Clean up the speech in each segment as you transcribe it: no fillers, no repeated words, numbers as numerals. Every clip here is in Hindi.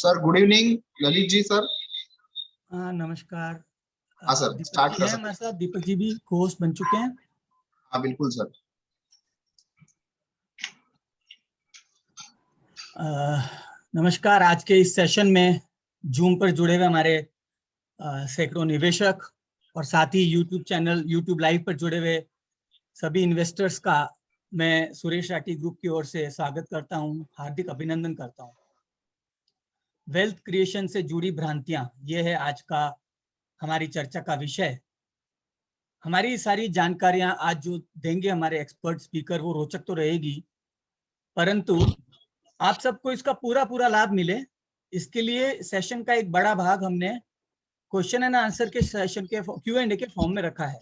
Sir good evening Lalit ji sir. हाँ नमस्कार। हाँ सर, दीपक स्टार्ट जी कर हैं सकते हमारे हैं। साथ। दीपक जी भी होस्ट बन चुके हैं। हाँ बिल्कुल सर। नमस्कार। आज के इस सेशन में जूम पर जुड़े हुए हमारे सैकड़ों निवेशक और साथ ही यूट्यूब चैनल यूट्यूब लाइव पर जुड़े हुए सभी इन्वेस्टर्स का मैं सुरेश राठी ग्रुप की ओर से स्वागत करता हूं, हार्दिक अभिनंदन करता हूं। वेल्थ क्रिएशन से जुड़ी भ्रांतियां, ये है आज का हमारी चर्चा का विषय। हमारी सारी जानकारियां आज जो देंगे हमारे एक्सपर्ट स्पीकर, वो रोचक तो रहेगी, परंतु आप सबको इसका पूरा लाभ मिले, इसके लिए सेशन का एक बड़ा भाग हमने क्वेश्चन एंड आंसर के सेशन के Q&A के फॉर्म में रखा है।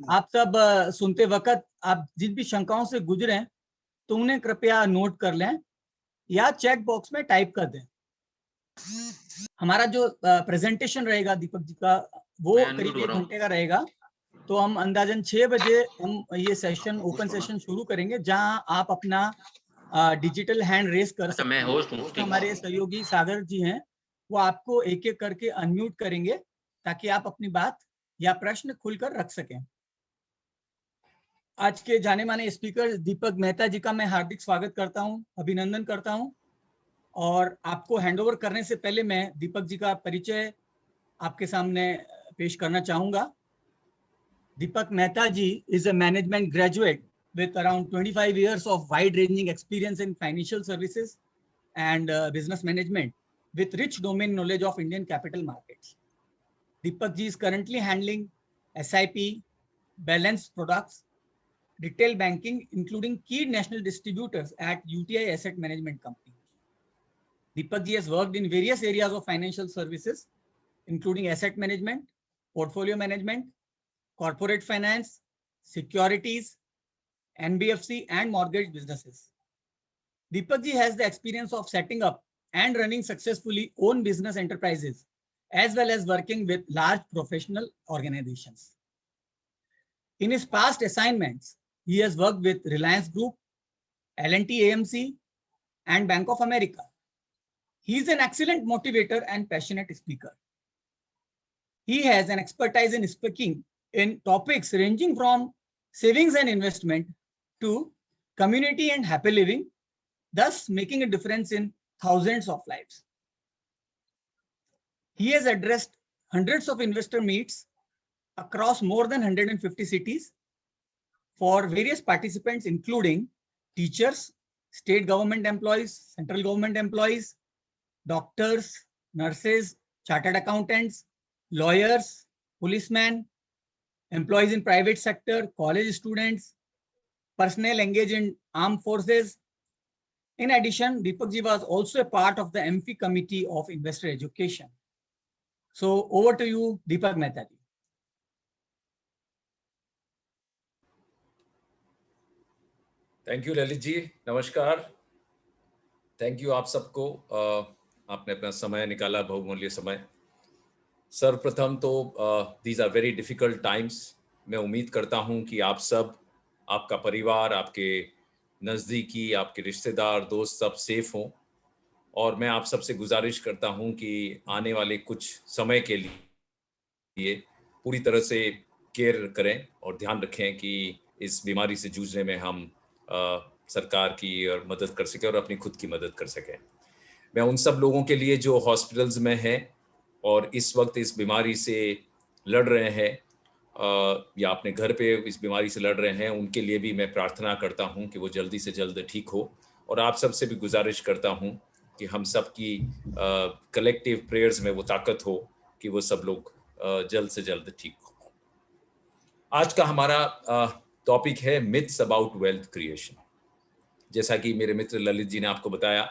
आप सब सुनते वक्त आप जिन भी शंकाओं से गुजरे तो उन्हें कृपया नोट कर लें या चैट बॉक्स में टाइप कर दें। हमारा जो प्रेजेंटेशन रहेगा दीपक जी का, वो करीब 1 घंटे का रहेगा। तो हम अंदाजन 6 बजे हम ये सेशन, ओपन सेशन शुरू करेंगे, जहां आप अपना डिजिटल हैंड रेस कर सकते हैं। होस्ट हूँ। हमारे सहयोगी सागर जी हैं, वो आपको एक एक करके अनम्यूट करेंगे ताकि आप अपनी बात या प्रश्न खुलकर रख सकें। आज के जाने माने स्पीकर दीपक मेहता जी का मैं हार्दिक स्वागत करता हूं, अभिनंदन करता हूं। और आपको हैंडओवर करने से पहले मैं दीपक जी का परिचय आपके सामने पेश करना चाहूंगा। Deepak Mehta ji is a management graduate with around 25 years of wide-ranging experience in financial services and business management, with rich domain knowledge of Indian capital markets. Deepak ji is currently handling SIP, balanced products, retail banking, including key national distributors at UTI Asset Management Company. Deepak ji has worked in various areas of financial services, including asset management, portfolio management, corporate finance, securities, NBFC, and mortgage businesses. Deepak ji has the experience of setting up and running successfully own business enterprises, as well as working with large professional organizations. In his past assignments, he has worked with Reliance Group, L&T AMC, and Bank of America. He is an excellent motivator and passionate speaker. He has an expertise in speaking in topics ranging from savings and investment to community and happy living, thus making a difference in thousands of lives. He has addressed hundreds of investor meets across more than 150 cities for various participants, including teachers, state government employees, central government employees, doctors, nurses, chartered accountants, lawyers, policemen, employees in private sector, college students, personnel engaged in armed forces. In addition, Deepak ji was also a part of the MP Committee of Investor Education. So over to you, Deepak Mehta ji. Thank you Lalit ji, नमस्कार। थैंक यू आप सबको, आपने अपना समय निकाला, बहुमूल्य समय। सर्वप्रथम तो these are very difficult times. मैं उम्मीद करता हूं कि आप सब, आपका परिवार, आपके नज़दीकी, आपके रिश्तेदार, दोस्त सब सेफ हों। और मैं आप सबसे गुजारिश करता हूं कि आने वाले कुछ समय के लिए पूरी तरह से केयर करें और ध्यान रखें कि इस बीमारी से जूझने में हम सरकार की और मदद कर सकें और अपनी खुद की मदद कर सकें। मैं उन सब लोगों के लिए जो हॉस्पिटल्स में हैं और इस वक्त इस बीमारी से लड़ रहे हैं या अपने घर पे इस बीमारी से लड़ रहे हैं, उनके लिए भी मैं प्रार्थना करता हूं कि वो जल्दी से जल्द ठीक हो। और आप सबसे भी गुजारिश करता हूं कि हम सब की कलेक्टिव प्रेयर्स में वो ताकत हो कि वो सब लोग जल्द से जल्द ठीक हो। आज का हमारा टॉपिक है मिथ्स अबाउट वेल्थ क्रिएशन। जैसा कि मेरे मित्र ललित जी ने आपको बताया,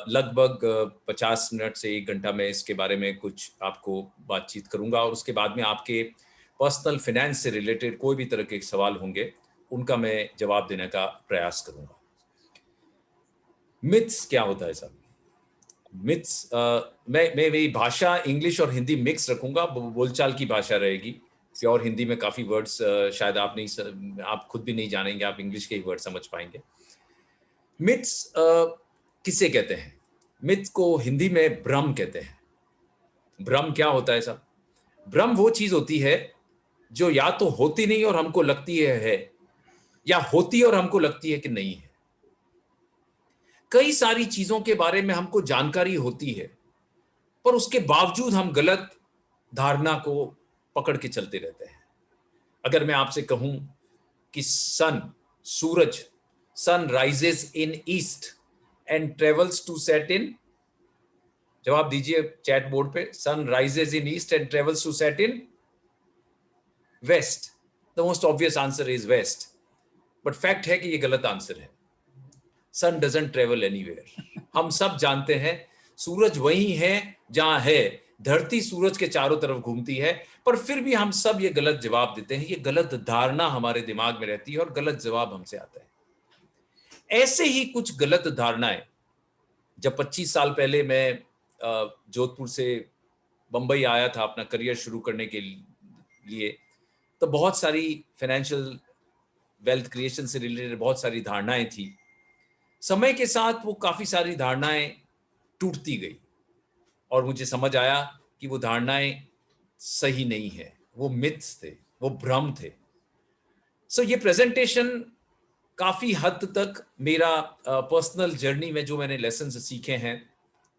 लगभग 50 मिनट से 1 घंटा में इसके बारे में कुछ आपको बातचीत करूंगा और उसके बाद में आपके पर्सनल फाइनेंस से रिलेटेड कोई भी तरह के सवाल होंगे, उनका मैं जवाब देने का प्रयास करूंगा। मिथ्स क्या होता है सर? मिथ्स, मैं मेरी भाषा इंग्लिश और हिंदी मिक्स रखूंगा, बोलचाल की भाषा रहेगी। प्योर हिंदी में काफी वर्ड्स शायद आप खुद भी नहीं जानेंगे, आप इंग्लिश के ही वर्ड समझ पाएंगे। मिथ्स किसे कहते हैं? मिथ को हिंदी में भ्रम कहते हैं। भ्रम क्या होता है साहब? भ्रम वो चीज होती है जो या तो होती नहीं और हमको लगती है, या होती और हमको लगती है कि नहीं है। कई सारी चीजों के बारे में हमको जानकारी होती है, पर उसके बावजूद हम गलत धारणा को पकड़ के चलते रहते हैं। अगर मैं आपसे कहूं कि सूरज, sun rises in east and travels to set in, जवाब दीजिए चैट बोर्ड पे। Sun rises in east and travels to set in west. The most obvious answer is west, but fact है कि ये गलत आंसर है। Sun doesn't travel anywhere. हम सब जानते हैं सूरज वही है जहां है, धरती सूरज के चारों तरफ घूमती है, पर फिर भी हम सब ये गलत जवाब देते हैं। ये गलत धारणा हमारे दिमाग में रहती है और गलत जवाब हमसे आता है। ऐसे ही कुछ गलत धारणाएं, जब 25 साल पहले मैं जोधपुर से बंबई आया था अपना करियर शुरू करने के लिए, तो बहुत सारी फाइनेंशियल वेल्थ क्रिएशन से रिलेटेड बहुत सारी धारणाएं थी। समय के साथ वो काफी सारी धारणाएं टूटती गई और मुझे समझ आया कि वो धारणाएं सही नहीं है, वो मिथ्स थे, वो भ्रम थे। सो ये प्रेजेंटेशन काफी हद तक मेरा पर्सनल जर्नी में जो मैंने लेसन सीखे हैं,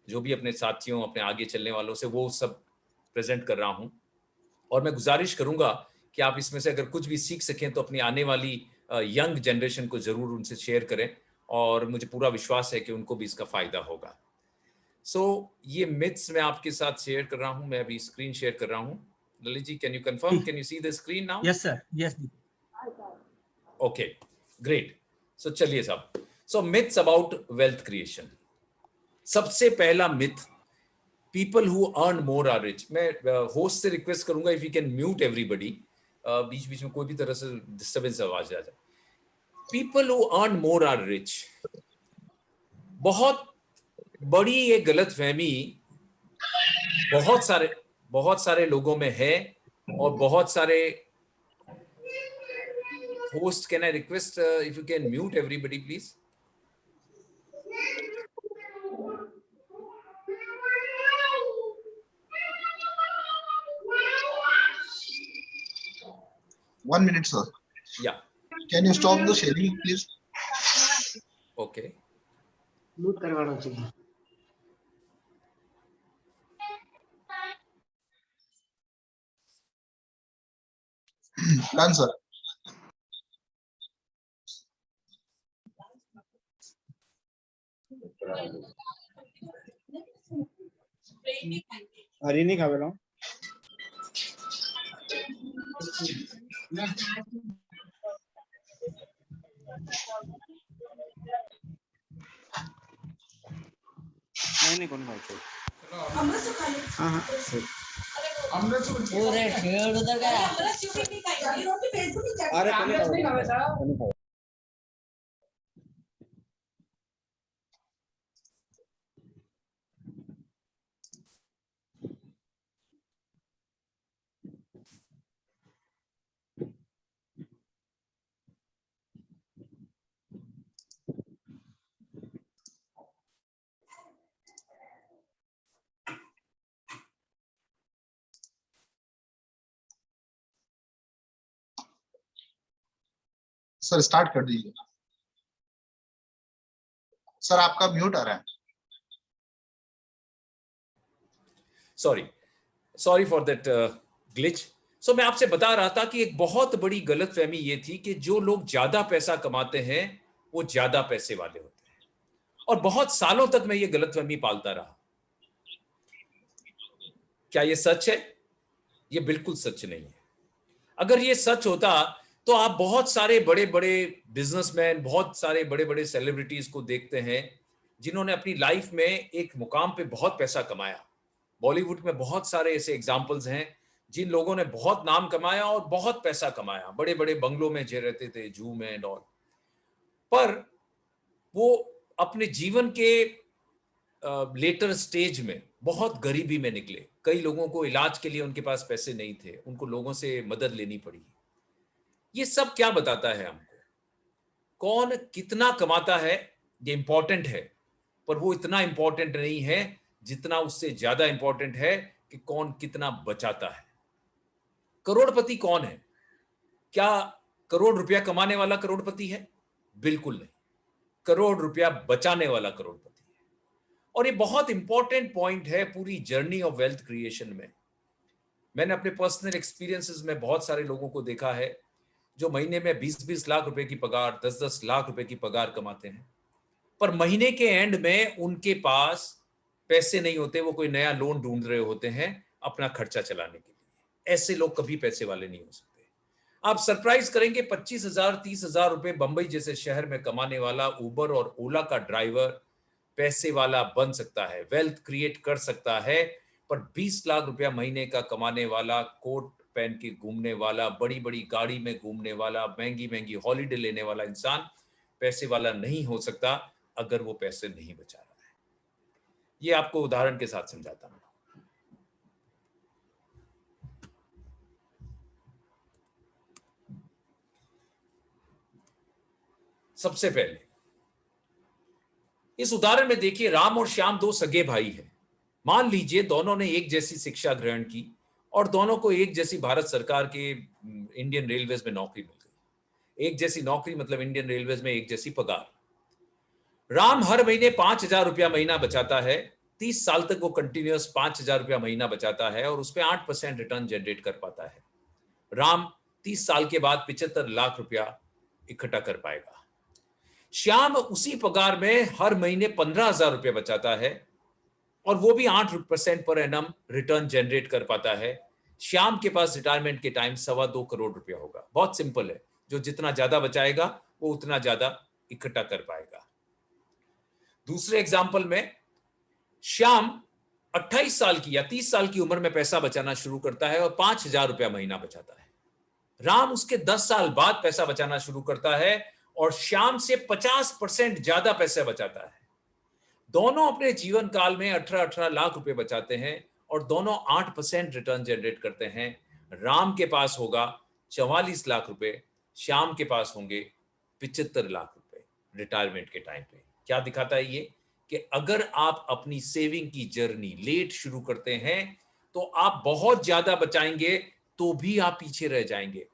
जो भी अपने साथियों, अपने आगे चलने वालों से, वो सब प्रेजेंट कर रहा हूं। और मैं गुजारिश करूंगा कि आप इसमें से अगर कुछ भी सीख सकें तो अपनी आने वाली यंग जनरेशन को जरूर उनसे शेयर करें, और मुझे पूरा विश्वास है कि उनको भी इसका फायदा होगा। ये मिथ्स मैं आपके साथ शेयर कर रहा हूं। मैं अभी स्क्रीन शेयर कर रहा हूं। Lalit ji, can you confirm, can you see the screen now? Yes sir, yes. Okay, great. चलिए साहब, मिथ्स अबाउट वेल्थ क्रिएशन। सबसे पहला myth, people who earn more are rich. मैं होस्ट से रिक्वेस्ट करूंगा if you can mute everybody, बीच बीच में कोई भी तरह से डिस्टर्बेंस आवाज आ जाए। People who earn more are rich, बहुत बड़ी ये गलतफहमी बहुत सारे लोगों में है, और बहुत सारे host, can I request if you can mute everybody please? One minute, sir. Yeah. Can you stop the sharing, please? Okay. Mute करवाना चाहिए। Done, sir. हरी नहीं खा रहा हूँ। नहीं कौन खाते? हाँ हाँ। पूरे ढेर उधर गया। अरे नहीं खा। सर स्टार्ट कर दीजिए। सर आपका म्यूट आ रहा है। Sorry for that glitch. मैं आपसे बता रहा था कि एक बहुत बड़ी गलतफहमी ये थी कि जो लोग ज्यादा पैसा कमाते हैं वो ज्यादा पैसे वाले होते हैं, और बहुत सालों तक मैं ये गलतफहमी पालता रहा। क्या ये सच है? ये बिल्कुल सच नहीं है। अगर ये सच होता तो आप बहुत सारे बड़े बड़े बिजनेसमैन, बहुत सारे बड़े बड़े सेलिब्रिटीज को देखते हैं जिन्होंने अपनी लाइफ में एक मुकाम पे बहुत पैसा कमाया। बॉलीवुड में बहुत सारे ऐसे एग्जाम्पल्स हैं जिन लोगों ने बहुत नाम कमाया और बहुत पैसा कमाया, बड़े बड़े बंगलों में जे रहते थे, जू में एंड ऑल, पर वो अपने जीवन के लेटर स्टेज में बहुत गरीबी में निकले। कई लोगों को इलाज के लिए उनके पास पैसे नहीं थे, उनको लोगों से मदद लेनी पड़ी। ये सब क्या बताता है हमको? कौन कितना कमाता है ये इंपॉर्टेंट है, पर वो इतना इंपॉर्टेंट नहीं है जितना उससे ज्यादा इंपॉर्टेंट है कि कौन कितना बचाता है। करोड़पति कौन है? क्या करोड़ रुपया कमाने वाला करोड़पति है? बिल्कुल नहीं। करोड़ रुपया बचाने वाला करोड़पति है। और ये बहुत इंपॉर्टेंट पॉइंट है पूरी जर्नी ऑफ वेल्थ क्रिएशन में। मैंने अपने पर्सनल एक्सपीरियंसेस में बहुत सारे लोगों को देखा है जो महीने में 20-20 लाख रुपए की पगार, 10-10 लाख रुपए की पगार कमाते हैं, पर महीने के एंड में उनके पास पैसे नहीं होते। वो कोई नया लोन ढूंढ रहे होते हैं अपना खर्चा चलाने के लिए। ऐसे लोग कभी पैसे वाले नहीं हो सकते। आप सरप्राइज करेंगे, 25,000 30,000 रुपए बंबई जैसे शहर में कमाने वाला उबर और ओला का ड्राइवर पैसे वाला बन सकता है, वेल्थ क्रिएट कर सकता है। पर 20 लाख रुपया महीने का कमाने वाला, कोट पहन के घूमने वाला, बड़ी बड़ी गाड़ी में घूमने वाला, महंगी महंगी हॉलीडे लेने वाला इंसान पैसे वाला नहीं हो सकता अगर वो पैसे नहीं बचा रहा है। ये आपको उदाहरण के साथ समझाता हूं। सबसे पहले इस उदाहरण में देखिए, राम और श्याम दो सगे भाई हैं। मान लीजिए दोनों ने एक जैसी शिक्षा ग्रहण की और दोनों को एक जैसी भारत सरकार के इंडियन रेलवेज में नौकरी मिल गई। एक जैसी नौकरी मतलब इंडियन रेलवेज में एक जैसी पगार। राम हर महीने 5,000 रुपया महीना बचाता है। 30 साल तक वो कंटिन्यूअस 5,000 रुपया महीना बचाता है और उस पर 8% रिटर्न जनरेट कर पाता है। राम 30 साल के बाद 75 लाख रुपया इकट्ठा कर पाएगा। श्याम उसी पगार में हर महीने 15,000 रुपया बचाता है और वो भी 8% पर एनम रिटर्न जनरेट कर पाता है। श्याम के पास रिटायरमेंट के टाइम 2.25 करोड़ रुपया होगा। बहुत सिंपल है, जो जितना ज्यादा बचाएगा वो उतना ज्यादा इकट्ठा कर पाएगा। दूसरे एग्जाम्पल में श्याम 28 साल की या 30 साल की उम्र में पैसा बचाना शुरू करता है और 5,000 रुपया महीना बचाता है। राम उसके 10 साल बाद पैसा बचाना शुरू करता है और श्याम से 50% ज्यादा पैसा बचाता है। दोनों अपने जीवन काल में 18-18 लाख रुपए बचाते हैं और दोनों 8% रिटर्न जनरेट करते हैं। राम के पास होगा 44 लाख रुपए, श्याम के पास होंगे 75 लाख रुपए रिटायरमेंट के टाइम पे। क्या दिखाता है ये? कि अगर आप अपनी सेविंग की जर्नी लेट शुरू करते हैं तो आप बहुत ज्यादा बचाएंगे तो भी आप पीछे रह जाएंगे।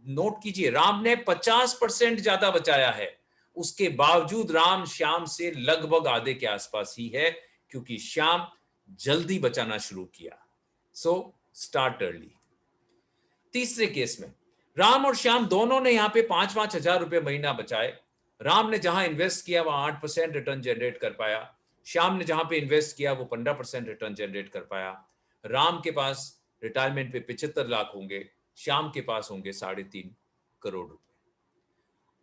नोट कीजिए, राम ने 50% ज्यादा बचाया है, उसके बावजूद राम श्याम से लगभग आधे के आसपास ही है, क्योंकि श्याम जल्दी बचाना शुरू किया। So start early. तीसरे केस में राम और श्याम दोनों ने यहां पे 5-5 हजार रुपए महीना बचाए। राम ने जहां इन्वेस्ट किया वहां 8% रिटर्न जनरेट कर पाया। श्याम ने जहां पे इन्वेस्ट किया वो 15% रिटर्न जनरेट कर पाया। राम के पास रिटायरमेंट पे 75 लाख होंगे, श्याम के पास होंगे 3.5 करोड़ रुपए।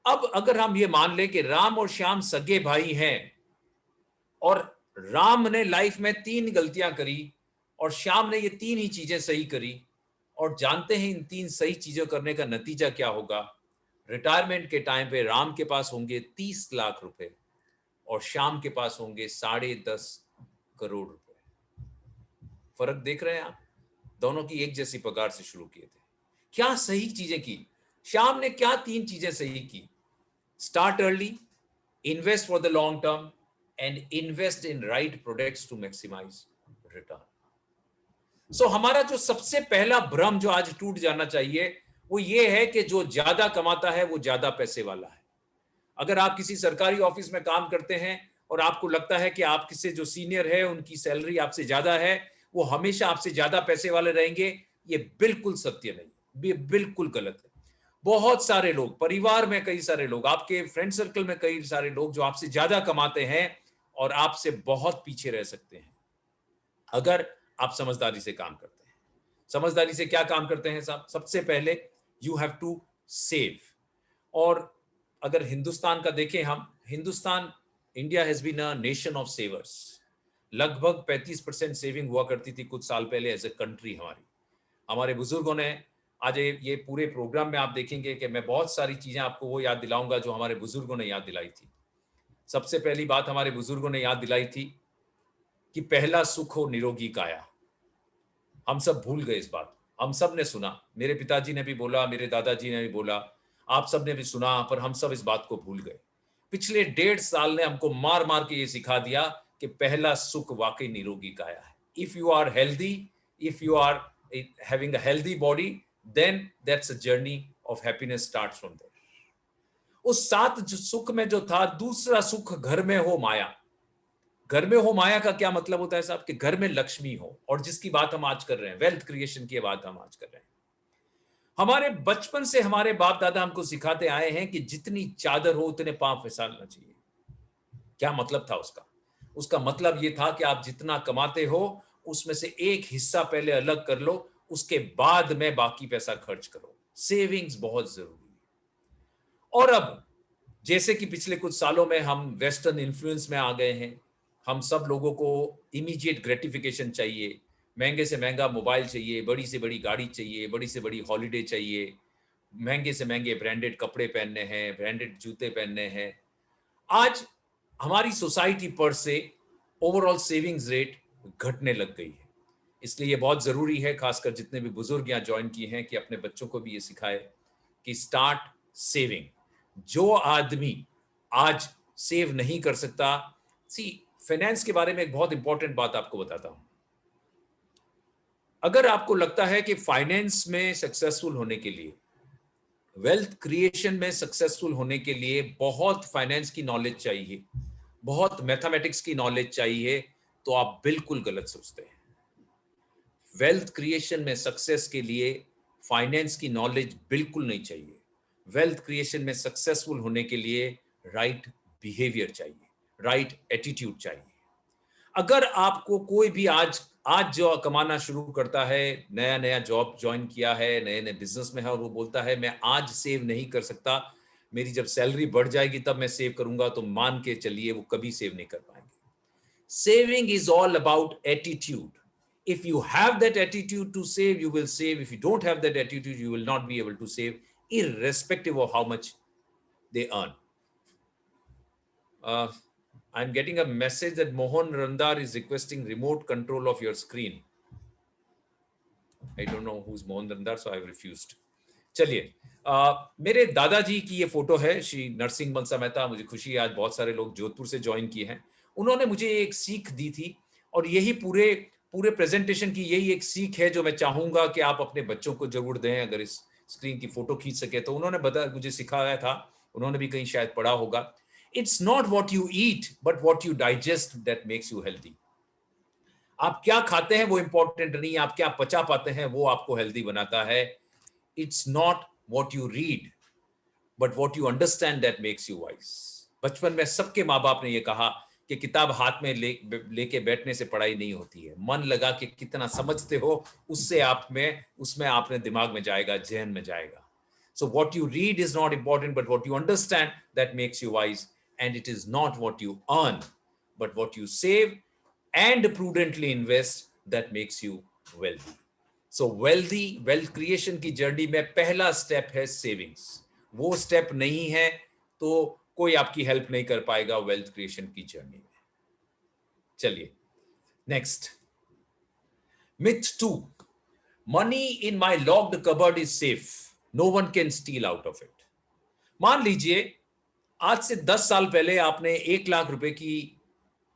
अब अगर हम ये मान लें कि राम और श्याम सगे भाई हैं और राम ने लाइफ में 3 गलतियां करी और श्याम ने ये 3 ही चीजें सही करी, और जानते हैं इन 3 सही चीजों करने का नतीजा क्या होगा। रिटायरमेंट के टाइम पे राम के पास होंगे 30 लाख रुपए और श्याम के पास होंगे 10.5 करोड़ रुपए। फर्क देख रहे हैं आप? दोनों की एक जैसी पगार से शुरू किए थे। क्या सही चीजें की? श्याम ने क्या 3 चीजें सही की? Start early, invest for the long term and invest in right products to maximise return. So हमारा जो सबसे पहला भ्रम जो आज टूट जाना चाहिए वो ये है कि जो ज्यादा कमाता है वो ज्यादा पैसे वाला है। अगर आप किसी सरकारी ऑफिस में काम करते हैं और आपको लगता है कि आपसे जो सीनियर है उनकी सैलरी आपसे ज्यादा है, वो हमेशा आपसे ज्यादा पैसे वाले रहेंगे, ये बिल्कुल सत्य नहीं, ये बिल्कुल गलत है। बहुत सारे लोग, परिवार में कई सारे लोग, आपके फ्रेंड सर्कल में कई सारे लोग जो आपसे ज्यादा कमाते हैं और आपसे बहुत पीछे रह सकते हैं अगर आप समझदारी से काम करते हैं। समझदारी से क्या काम करते हैं साहब? सबसे पहले यू हैव टू सेव। और अगर हिंदुस्तान का देखें हम, Hindustan, India has been a nation of savers. लगभग 35% सेविंग हुआ करती थी कुछ साल पहले एज ए कंट्री हमारी। हमारे बुजुर्गों ने, आज ये पूरे प्रोग्राम में आप देखेंगे कि मैं बहुत सारी चीजें आपको वो याद दिलाऊंगा जो हमारे बुजुर्गों ने याद दिलाई थी। सबसे पहली बात हमारे बुजुर्गों ने याद दिलाई थी कि पहला सुख हो निरोगी काया। हम सब भूल गए इस बात। हम सब ने सुना, मेरे पिताजी ने भी बोला, मेरे दादाजी ने भी बोला, आप सब ने भी सुना, पर हम सब इस बात को भूल गए। पिछले 1.5 साल ने हमको मार मार के ये सिखा दिया कि पहला सुख वाकई निरोगी काया है. If you are healthy, if you are having a healthy body, then that's a journey of happiness starts from there. उस 7 सुख में जो था, दूसरा सुख घर में हो माया. घर में हो माया का क्या मतलब होता है साहब? कि घर में लक्ष्मी हो. और जिसकी बात हम आज कर रहे हैं, वेल्थ क्रिएशन की बात हम आज कर रहे हैं. हमारे बचपन से हमारे बाप दादा हमको सिखाते आए हैं कि जितनी चादर हो उतने पांव फैलाना चाहिए. क्या मतलब था उसका? उसका मतलब ये था कि आप जितना कमाते हो उसमें से एक हिस्सा पहले अलग कर लो, उसके बाद में बाकी पैसा खर्च करो. सेविंग्स बहुत जरूरी है. और अब जैसे कि पिछले कुछ सालों में हम वेस्टर्न इन्फ्लुएंस में आ गए हैं, हम सब लोगों को इमीडिएट ग्रेटिफिकेशन चाहिए, महंगे से महंगा मोबाइल चाहिए, बड़ी से बड़ी गाड़ी चाहिए, बड़ी से बड़ी हॉलिडे चाहिए, महंगे से महंगे ब्रांडेड कपड़े पहनने हैं, ब्रांडेड जूते पहनने हैं. आज हमारी सोसाइटी पर से ओवरऑल सेविंग्स रेट घटने लग गई है. इसलिए ये बहुत जरूरी है, खासकर जितने भी बुजुर्ग यहाँ ज्वाइन किए हैं, कि अपने बच्चों को भी ये सिखाए कि स्टार्ट सेविंग. जो आदमी आज सेव नहीं कर सकता, फाइनेंस के बारे में एक बहुत इंपॉर्टेंट बात आपको बताता हूं. अगर आपको लगता है कि फाइनेंस में सक्सेसफुल होने के लिए, वेल्थ क्रिएशन में सक्सेसफुल होने के लिए बहुत फाइनेंस की नॉलेज चाहिए, बहुत मैथमेटिक्स की नॉलेज चाहिए, तो आप बिल्कुल गलत सोचते हैं. वेल्थ क्रिएशन में सक्सेस के लिए फाइनेंस की नॉलेज बिल्कुल नहीं चाहिए. वेल्थ क्रिएशन में सक्सेसफुल होने के लिए राइट बिहेवियर चाहिए, राइट एटीट्यूड चाहिए. अगर आपको कोई भी आज जो कमाना शुरू करता है, नया नया जॉब ज्वाइन किया है, नए नए बिजनेस में है, और वो बोलता है मैं आज सेव नहीं कर सकता, मेरी जब सैलरी बढ़ जाएगी तब मैं सेव करूंगा, तो मान के चलिए वो कभी सेव नहीं कर पाएंगे. Saving is all about attitude. If you have that attitude to save, you will save. If you don't have that attitude, you will not be able to save, irrespective of how much they earn. I'm getting a message that Mohan Randar is requesting remote control of your screen. I don't know who's Mohan Randar, so I've refused. चलिए, मेरे दादाजी की ये फोटो है, श्री नरसिंह मनसा मेहता. मुझे खुशी है आज बहुत सारे लोग जोधपुर से ज्वाइन किए हैं. उन्होंने मुझे एक सीख दी थी, और यही पूरे प्रेजेंटेशन की यही एक सीख है जो मैं चाहूंगा कि आप अपने बच्चों को जरूर दें, अगर इस स्क्रीन की फोटो खींच सके तो. उन्होंने मुझे सिखाया था, उन्होंने भी कहीं शायद पढ़ा होगा, it's not what you eat but what you digest that makes you healthy. आप क्या खाते हैं वो इंपॉर्टेंट नहीं, आप क्या पचा पाते हैं वो आपको हेल्दी बनाता है. It's not what you read but what you understand that makes you wise. बचपन में सबके माँ बाप ने ये कहा कि किताब हाथ में लेके बैठने से पढ़ाई नहीं होती है, मन लगा के कितना समझते हो उससे उसमें आपने दिमाग में जाएगा, जहन में जाएगा. So what you read is not important, but what you understand that makes you wise, and it is not what you earn, but what you save and prudently invest that makes you wealthy. So wealth creation की जर्नी में पहला स्टेप है सेविंग्स. वो स्टेप नहीं है तो कोई आपकी हेल्प नहीं कर पाएगा वेल्थ क्रिएशन की जर्नी में. चलिए next. Myth 2, money in my locked cupboard is safe, no one can steal out of it. मान लीजिए आज से 10 साल पहले आपने 1 लाख रुपए की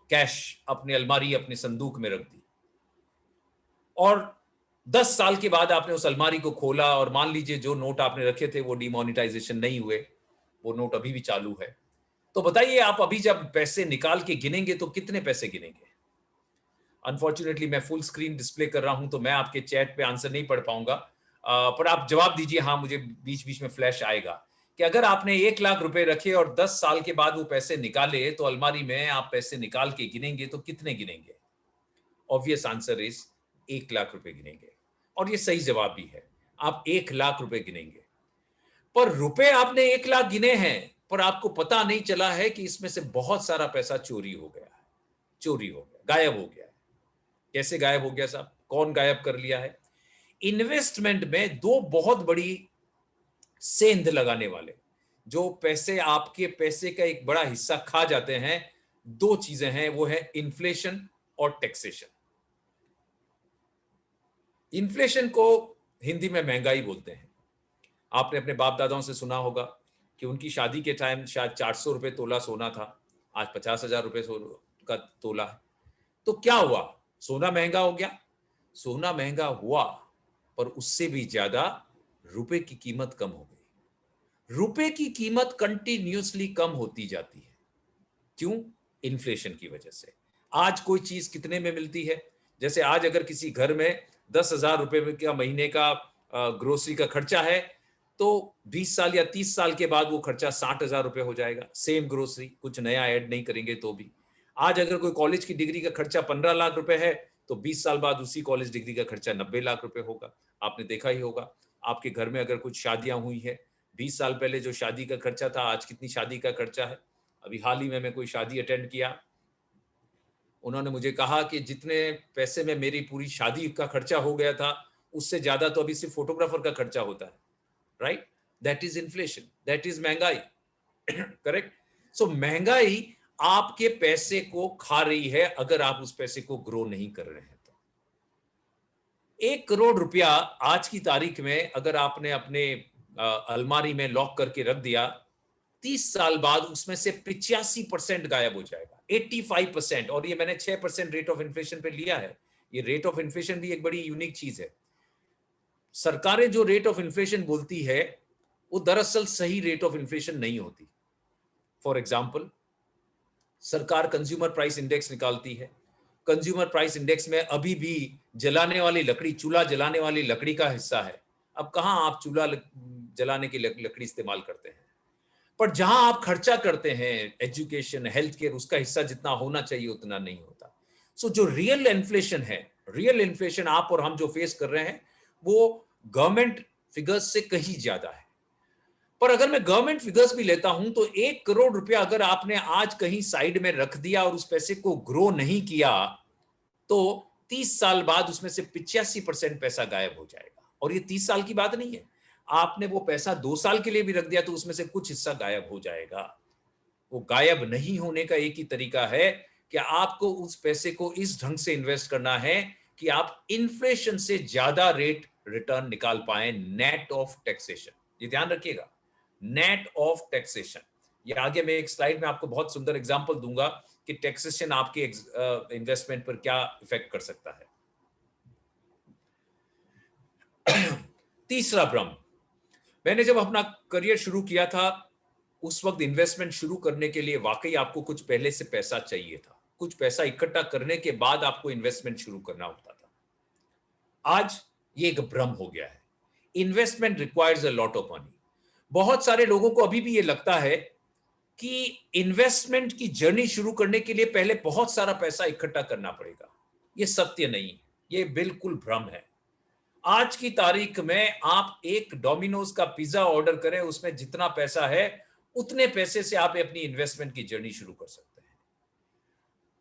कैश अपनी अलमारी, अपने संदूक में रख दी, और 10 साल के बाद आपने उस अलमारी को खोला, और मान लीजिए जो नोट आपने रखे थे वो डिमोनेटाइजेशन नहीं हुए, वो नोट अभी भी चालू है. तो बताइए आप अभी जब पैसे निकाल के गिनेंगे तो कितने पैसे गिनेंगे? अनफॉर्चुनेटली मैं फुल स्क्रीन डिस्प्ले कर रहा हूं तो मैं आपके चैट पे आंसर नहीं पढ़ पाऊंगा, पर आप जवाब दीजिए. हाँ, मुझे बीच बीच में फ्लैश आएगा कि अगर आपने 1 लाख रुपए रखे और 10 साल के बाद वो पैसे निकाले, तो अलमारी में आप पैसे निकाल के गिनेंगे तो कितने गिनेंगे? ऑब्वियस आंसर इज 1 लाख रुपए गिनेंगे, और ये सही जवाब भी है. आप 1 लाख रुपए गिनेंगे, पर रुपए आपने 1 लाख गिने हैं, पर आपको पता नहीं चला है कि इसमें से बहुत सारा पैसा चोरी हो गया है, गायब हो गया है. कैसे गायब हो गया साहब? कौन गायब कर लिया है? इन्वेस्टमेंट में 2 बहुत बड़ी सेंध लगाने वाले, जो पैसे आपके पैसे का एक बड़ा हिस्सा खा जाते हैं, 2 चीजें हैं, वो है इन्फ्लेशन और टैक्सेशन. इन्फ्लेशन को हिंदी में महंगाई बोलते हैं. आपने अपने बाप दादाओं से सुना होगा कि उनकी शादी के टाइम शायद 400 रुपए तोला सोना था, आज 50,000 रुपए का तोला है। तो क्या हुआ? सोना महंगा हो गया? सोना महंगा हुआ, पर उससे भी ज्यादा रुपए की कीमत कम हो गई। रुपए की कीमत कंटिन्यूअसली कम होती जाती है। क्यों? इन्फ्लेशन की वजह से। आज कोई चीज कितने में मिलती है? जैसे आज अगर किसी घर में 10,000 रुपए का महीने का ग्रोसरी का खर्चा है, तो 20 साल या 30 साल के बाद वो खर्चा 60,000 रुपए हो जाएगा। सेम ग्रोसरी, कुछ नया ऐड नहीं करेंगे तो भी। आज अगर कोई कॉलेज की डिग्री का खर्चा 15 लाख रुपए है, तो 20 साल बाद उसी कॉलेज डिग्री का खर्चा 90 लाख रुपए होगा। आपने देखा ही होगा, आपके घर में अगर कुछ शादियां हुई है, 20 साल पहले जो शादी का खर्चा था, आज कितनी शादी का खर्चा है। अभी हाल ही में मैं कोई शादी अटेंड किया, उन्होंने मुझे कहा कि जितने पैसे में मेरी पूरी शादी का खर्चा हो गया था, उससे ज्यादा तो अभी सिर्फ फोटोग्राफर का खर्चा होता है। Right? That is inflation, that is महंगाई। करेक्ट? सो महंगाई आपके पैसे को खा रही है अगर आप उस पैसे को ग्रो नहीं कर रहे हैं तो। 1 करोड़ रुपया आज की तारीख में अगर आपने अपने अलमारी में लॉक करके रख दिया, 30 साल बाद उसमें से 85% गायब हो जाएगा, 85%। और ये मैंने 6% रेट ऑफ इन्फ्लेशन पे लिया है। ये रेट ऑफ इन्फ्लेशन भी एक बड़ी यूनिक चीज है। सरकारें जो रेट ऑफ इन्फ्लेशन बोलती है, वो दरअसल सही रेट ऑफ इन्फ्लेशन नहीं होती। फॉर एग्जाम्पल, सरकार कंज्यूमर प्राइस इंडेक्स निकालती है। कंज्यूमर प्राइस इंडेक्स में अभी भी जलाने वाली लकड़ी, चूल्हा जलाने वाली लकड़ी का हिस्सा है। अब कहां आप चूल्हा जलाने की लकड़ी इस्तेमाल करते हैं? पर जहां आप खर्चा करते हैं, एजुकेशन, हेल्थ केयर, उसका हिस्सा जितना होना चाहिए उतना नहीं होता। सो जो रियल इन्फ्लेशन है, रियल इन्फ्लेशन आप और हम जो फेस कर रहे हैं, वो गवर्नमेंट फिगर्स से कहीं ज्यादा है। पर अगर मैं गवर्नमेंट फिगर्स भी लेता हूं, तो 1 करोड़ रुपया अगर आपने आज कहीं साइड में रख दिया और उस पैसे को ग्रो नहीं किया, तो 30 साल बाद उसमें से 85% पैसा गायब हो जाएगा। और ये 30 साल की बात नहीं है, आपने वो पैसा 2 साल के लिए भी रख दिया तो उसमें से कुछ हिस्सा गायब हो जाएगा। वो गायब नहीं होने का एक ही तरीका है कि आपको उस पैसे को इस ढंग से इन्वेस्ट करना है कि आप इन्फ्लेशन से ज्यादा रेट रिटर्न निकाल पाए, नेट ऑफ टैक्सेशन। ये ध्यान रखिएगा, नेट ऑफ टैक्सेशन। ये आगे मैं एक स्लाइड में आपको बहुत सुंदर एग्जांपल दूंगा कि टैक्सेशन आपके इन्वेस्टमेंट पर क्या इफेक्ट कर सकता है। तीसरा भ्रम, मैंने जब अपना करियर शुरू किया था, उस वक्त इन्वेस्टमेंट शुरू करने के लिए वाकई आपको कुछ पहले से पैसा चाहिए था। कुछ पैसा इकट्ठा करने के बाद आपको इन्वेस्टमेंट शुरू करना होता था। आज ये एक भ्रम हो गया है। Investment requires a lot of money. बहुत सारे लोगों को अभी भी ये लगता है कि इन्वेस्टमेंट की जर्नी शुरू करने के लिए पहले बहुत सारा पैसा इकट्ठा करना पड़ेगा। ये सत्य नहीं है, ये बिल्कुल भ्रम है। आज की तारीख में आप एक डोमिनोज का पिज्जा ऑर्डर करें, उसमें जितना पैसा है उतने पैसे से आप अपनी इन्वेस्टमेंट की जर्नी शुरू कर सकते हैं।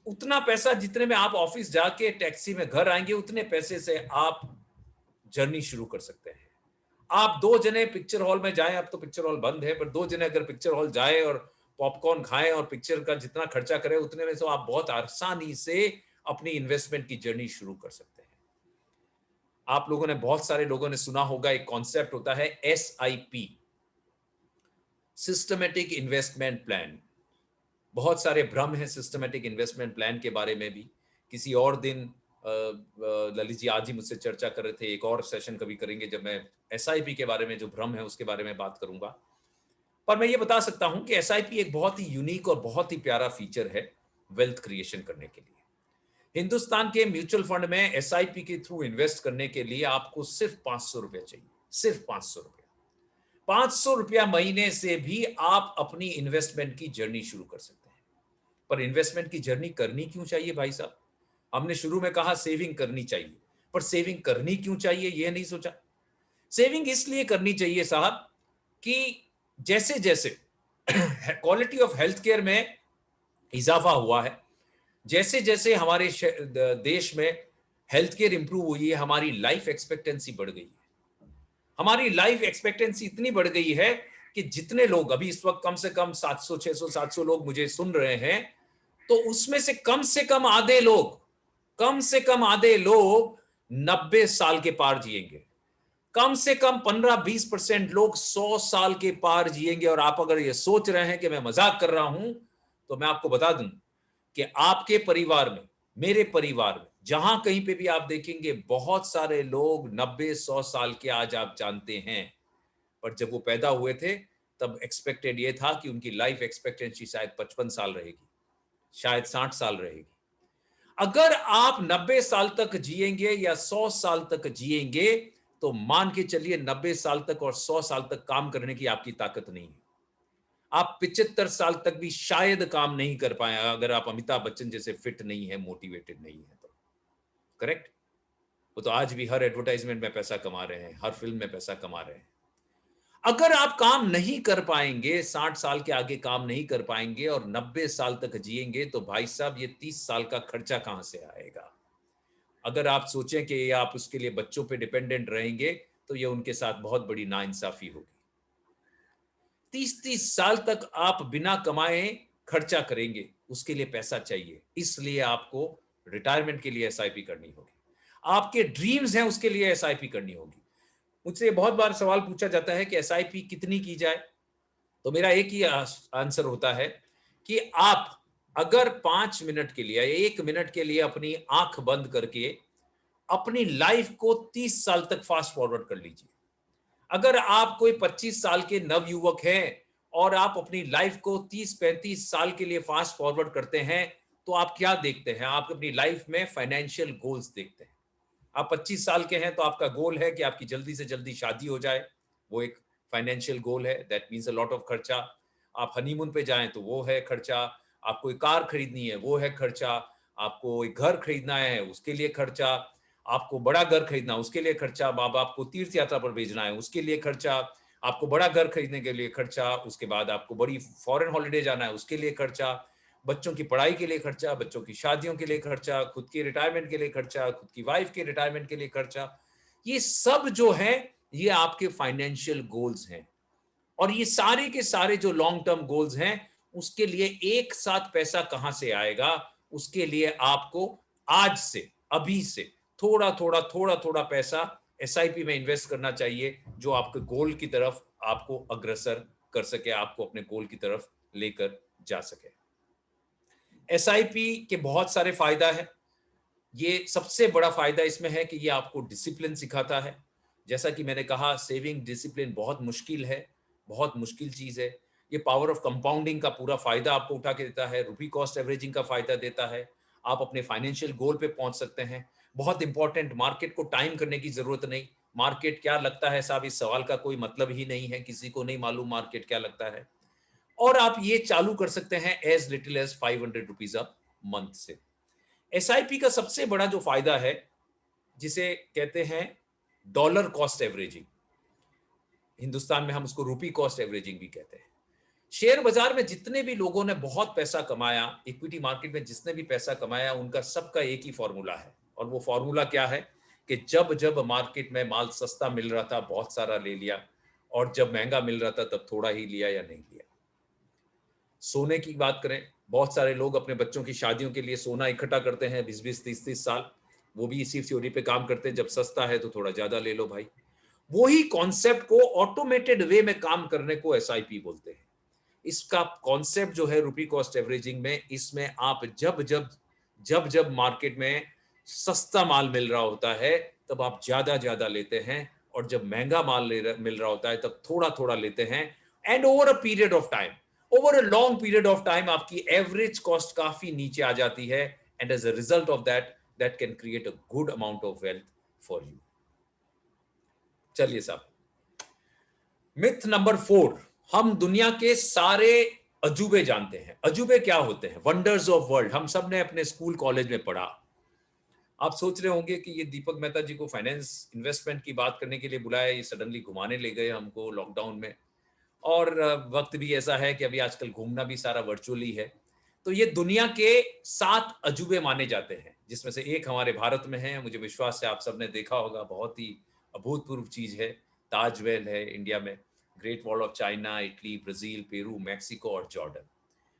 उतना पैसा जितने में आप ऑफिस जाके टैक्सी में घर आएंगे, उतने पैसे से आप जर्नी शुरू कर सकते हैं। आप 2 जने पिक्चर हॉल में जाएं, अब तो पिक्चर हॉल बंद है, पर 2 जने अगर पिक्चर हॉल जाए और पॉपकॉर्न खाएं और पिक्चर का जितना खर्चा करें, उतने में से आप बहुत आसानी से अपनी इन्वेस्टमेंट की जर्नी शुरू कर सकते हैं। आप लोगों ने, बहुत सारे लोगों ने सुना होगा, एक कॉन्सेप्ट होता है SIP, सिस्टमेटिक इन्वेस्टमेंट प्लान। बहुत सारे भ्रम हैं सिस्टमेटिक इन्वेस्टमेंट प्लान के बारे में भी। किसी और दिन ललित जी आज ही मुझसे चर्चा कर रहे थे, एक और सेशन कभी करेंगे जब मैं SIP के बारे में, जो भ्रम है उसके बारे में बात करूंगा। पर मैं ये बता सकता हूं कि SIP एक बहुत ही यूनिक और बहुत ही प्यारा फीचर है वेल्थ क्रिएशन करने के लिए। हिंदुस्तान के म्यूचुअल फंड में SIP के थ्रू इन्वेस्ट करने के लिए आपको सिर्फ 500 रुपया चाहिए, सिर्फ 500 रुपया। 500 रुपया महीने से भी आप अपनी इन्वेस्टमेंट की जर्नी शुरू कर सकते हैं। पर इन्वेस्टमेंट की जर्नी करनी क्यों चाहिए भाई साहब? हमने शुरू में कहा सेविंग करनी चाहिए, पर सेविंग करनी क्यों चाहिए ये नहीं सोचा। सेविंग इसलिए करनी चाहिए साहब कि जैसे जैसे क्वालिटी ऑफ हेल्थ केयर में इजाफा हुआ है, जैसे जैसे हमारे देश में हेल्थ केयर इंप्रूव हुई है, हमारी लाइफ एक्सपेक्टेंसी बढ़ गई है। हमारी लाइफ एक्सपेक्टेंसी इतनी बढ़ गई है कि जितने लोग अभी इस वक्त कम से कम 700 लोग मुझे सुन रहे हैं, तो उसमें से कम आधे लोग 90 साल के पार जिएंगे। कम से कम 15-20% लोग 100 साल के पार जिएंगे। और आप अगर ये सोच रहे हैं कि मैं मजाक कर रहा हूं, तो मैं आपको बता दूं कि आपके परिवार में, मेरे परिवार में, जहां कहीं पे भी आप देखेंगे, बहुत सारे लोग 90-100 साल के आज आप जानते हैं। पर जब वो पैदा हुए थे तब एक्सपेक्टेड ये था कि उनकी लाइफ एक्सपेक्टेंसी शायद 55 साल रहेगी, शायद 60 साल रहेगी। अगर आप 90 साल तक जिएंगे या 100 साल तक जिएंगे, तो मान के चलिए 90 साल तक और 100 साल तक काम करने की आपकी ताकत नहीं है। आप 75 साल तक भी शायद काम नहीं कर पाए, अगर आप अमिताभ बच्चन जैसे फिट नहीं है, मोटिवेटेड नहीं है तो। करेक्ट? वो तो आज भी हर एडवर्टाइजमेंट में पैसा कमा रहे हैं, हर फिल्म में पैसा कमा रहे हैं। अगर आप काम नहीं कर पाएंगे, 60 साल के आगे काम नहीं कर पाएंगे और 90 साल तक जिएंगे, तो भाई साहब ये 30 साल का खर्चा कहां से आएगा? अगर आप सोचें कि आप उसके लिए बच्चों पे डिपेंडेंट रहेंगे, तो ये उनके साथ बहुत बड़ी नाइंसाफी होगी। 30-30 साल तक आप बिना कमाए खर्चा करेंगे, उसके लिए पैसा चाहिए। इसलिए आपको रिटायरमेंट के लिए एसआईपी करनी होगी। आपके ड्रीम्स हैं, उसके लिए एसआईपी करनी होगी। मुझसे बहुत बार सवाल पूछा जाता है कि एसआईपी कितनी की जाए, तो मेरा एक ही आंसर होता है कि आप अगर 5 मिनट के लिए, 1 मिनट के लिए अपनी आंख बंद करके अपनी लाइफ को 30 साल तक फास्ट फॉरवर्ड कर लीजिए। अगर आप कोई 25 साल के नवयुवक हैं और आप अपनी लाइफ को 30-35 साल के लिए फास्ट फॉरवर्ड करते हैं, तो आप क्या देखते हैं? आप अपनी लाइफ में फाइनेंशियल गोल्स देखते हैं। आप 25 साल के हैं तो आपका गोल है कि आपकी जल्दी से जल्दी शादी हो जाए, वो एक फाइनेंशियल गोल है, that means a lot of खर्चा। आप हनीमून पे जाएं तो वो है खर्चा। आपको एक कार खरीदनी है, वो है खर्चा। आपको एक घर खरीदना है, उसके लिए खर्चा। आपको बड़ा घर खरीदना, उसके लिए खर्चा। माँ बाप को तीर्थ यात्रा पर भेजना है, उसके लिए खर्चा। आपको बड़ा घर खरीदने के लिए खर्चा। उसके बाद आपको बड़ी फॉरेन हॉलीडे जाना है, उसके लिए खर्चा। बच्चों की पढ़ाई के लिए खर्चा, बच्चों की शादियों के लिए खर्चा, खुद की रिटायरमेंट के लिए खर्चा, खुद की वाइफ के रिटायरमेंट के लिए खर्चा। ये सब जो है, ये आपके फाइनेंशियल गोल्स हैं। और ये सारे के सारे जो लॉन्ग टर्म गोल्स हैं, उसके लिए एक साथ पैसा कहां से आएगा? उसके लिए आपको आज से, अभी से थोड़ा थोड़ा पैसा एसआईपी में इन्वेस्ट करना चाहिए, जो आपके गोल की तरफ आपको अग्रसर कर सके, आपको अपने गोल की तरफ लेकर जा सके। एसआईपी के बहुत सारे फायदा है। ये सबसे बड़ा फायदा इसमें है कि ये आपको डिसिप्लिन सिखाता है। जैसा कि मैंने कहा, सेविंग डिसिप्लिन बहुत मुश्किल है, बहुत मुश्किल चीज है। ये पावर ऑफ कंपाउंडिंग का पूरा फायदा आपको उठा के देता है, रुपी कॉस्ट एवरेजिंग का फायदा देता है। आप अपने फाइनेंशियल गोल पे पहुंच सकते हैं। बहुत इंपॉर्टेंट, मार्केट को टाइम करने की जरूरत नहीं। मार्केट क्या लगता है साहब, इस सवाल का कोई मतलब ही नहीं है, किसी को नहीं मालूम मार्केट क्या लगता है। और आप ये चालू कर सकते हैं as little as 500 rupees a month से। एसआईपी का सबसे बड़ा जो फायदा है, जिसे कहते हैं डॉलर कॉस्ट एवरेजिंग, हिंदुस्तान में हम उसको रुपी कॉस्ट एवरेजिंग भी कहते हैं। शेयर बाजार में जितने भी लोगों ने बहुत पैसा कमाया, इक्विटी मार्केट में जिसने भी पैसा कमाया, उनका सबका एक ही फॉर्मूला है। और वो फॉर्मूला क्या है कि जब जब मार्केट में माल सस्ता मिल रहा था, बहुत सारा ले लिया, और जब महंगा मिल रहा था, तब थोड़ा ही लिया या नहीं लिया। सोने की बात करें, बहुत सारे लोग अपने बच्चों की शादियों के लिए सोना इकट्ठा करते हैं 20-20, 30-30 साल। वो भी इसी थ्योरी पे काम करते हैं, जब सस्ता है तो थोड़ा ज्यादा ले लो भाई। वही कॉन्सेप्ट को ऑटोमेटेड वे में काम करने को एसआईपी बोलते हैं। इसका कॉन्सेप्ट जो है रुपी कॉस्ट एवरेजिंग में, इसमें आप जब जब मार्केट में सस्ता माल मिल रहा होता है, तब आप ज्यादा लेते हैं, और जब महंगा माल मिल रहा होता है, तब थोड़ा थोड़ा लेते हैं। And over a period of time, over a long period of time, आपकी एवरेज कॉस्ट काफी नीचे आ जाती है। And as a result of that can create a good amount of wealth for you. चलिए साहब, मिथ नंबर 4, हम दुनिया के सारे अजूबे जानते हैं। अजूबे क्या होते हैं? Wonders of world. हम सब ने अपने स्कूल कॉलेज में पढ़ा। आप सोच रहे होंगे कि ये दीपक मेहता जी को फाइनेंस इन्वेस्टमेंट की बात करने के लिए बुलाया, ये सडनली घुमाने ले गए हमको लॉकडाउन में। और वक्त भी ऐसा है कि अभी आजकल घूमना भी सारा वर्चुअली है। तो ये दुनिया के 7 अजूबे माने जाते हैं, जिसमें से एक हमारे भारत में है। मुझे विश्वास है आप सबने देखा होगा, बहुत ही अभूतपूर्व चीज है। ताजमहल है इंडिया में, great wall of China, Italy, Brazil, Peru, Mexico और जॉर्डन।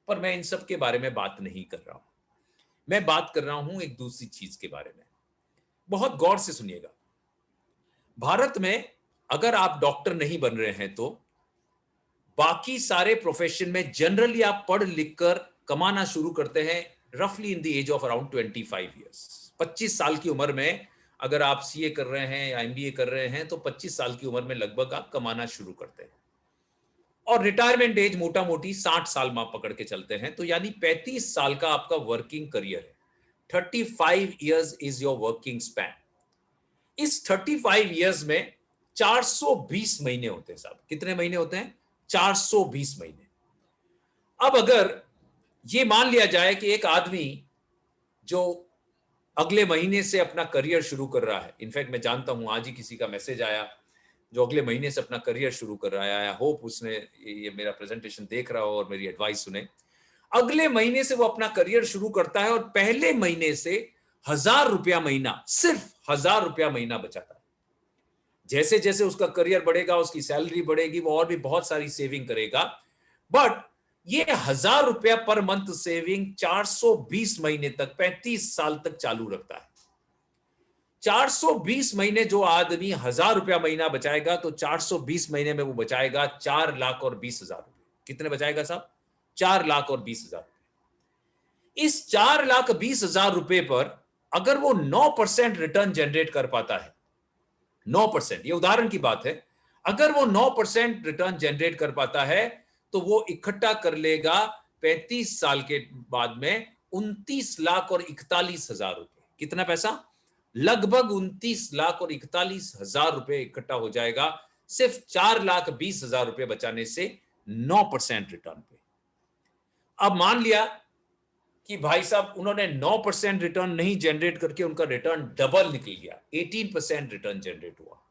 पर मैं इन सब के बारे में बात नहीं कर रहा हूं। मैं बात कर रहा हूं एक दूसरी चीज के बारे में। बहुत गौर से सुनिएगा। भारत में अगर आप डॉक्टर नहीं बन रहे हैं तो बाकी सारे प्रोफेशन में जनरली आप पढ़ लिख कर कमाना शुरू करते हैं रफली in the age of around 25 years. 25 साल की उम्र में अगर आप सीए कर रहे हैं या एमबीए कर रहे हैं तो 25 साल की उम्र में लगभग आप कमाना शुरू करते हैं, और रिटायरमेंट एज मोटा मोटी 60 साल में पकड़ के चलते हैं, तो यानी 35 साल का आपका वर्किंग करियर है। 35 years is your working span. इस 35 ईयर्स में 420 महीने होते हैं साहब। कितने महीने होते हैं? 420 महीने। अब अगर ये मान लिया जाए कि एक आदमी जो अगले महीने से अपना करियर शुरू कर रहा है, इनफैक्ट मैं जानता हूं आज ही किसी का मैसेज आया जो अगले महीने से अपना करियर शुरू कर रहा है, आई होप उसने ये मेरा प्रेजेंटेशन देख रहा हो और मेरी एडवाइस सुने। अगले महीने से वो अपना करियर शुरू करता है और पहले महीने से 1000 रुपया महीना, सिर्फ 1000 रुपया महीना बचाता है। जैसे जैसे उसका करियर बढ़ेगा, उसकी सैलरी बढ़ेगी, वो और भी बहुत सारी सेविंग करेगा, बट ये 1000 रुपया पर मंथ सेविंग 420 महीने तक, 35 साल तक चालू रखता है। 420 महीने जो आदमी 1000 रुपया महीना बचाएगा तो 420 महीने में वो बचाएगा 4,20,000 रुपए। कितने बचाएगा साहब? 4,20,000 रुपए। इस 4,20,000 रुपए पर अगर वो 9% रिटर्न जनरेट कर पाता है, 9%, ये उदाहरण की बात है, अगर वो 9% रिटर्न जनरेट कर पाता है तो वो इकट्ठा कर लेगा 35 साल के बाद में 29,41,000 रुपए। कितना पैसा? लगभग 29,41,000 रुपए इकट्ठा हो जाएगा सिर्फ 4,20,000 रुपए बचाने से 9% रिटर्न पे। अब मान लिया कि भाई साहब उन्होंने 9% रिटर्न नहीं जनरेट करके उनका रिटर्न डबल निकल गया, 18% रिटर्न जनरेट हुआ।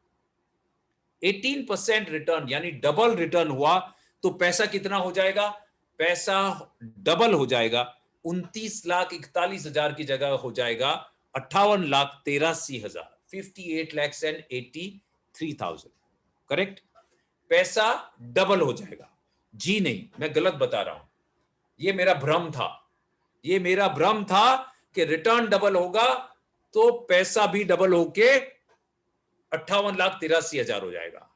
18% रिटर्न यानी डबल रिटर्न हुआ तो पैसा कितना हो जाएगा? पैसा डबल हो जाएगा, 29,41,000 की जगह हो जाएगा 58,83,000, 58,83,000। करेक्ट? पैसा डबल हो जाएगा। जी नहीं, मैं गलत बता रहा हूं, ये मेरा भ्रम था। ये मेरा भ्रम था कि रिटर्न डबल होगा तो पैसा भी डबल होके 58,83,000 हो जाएगा।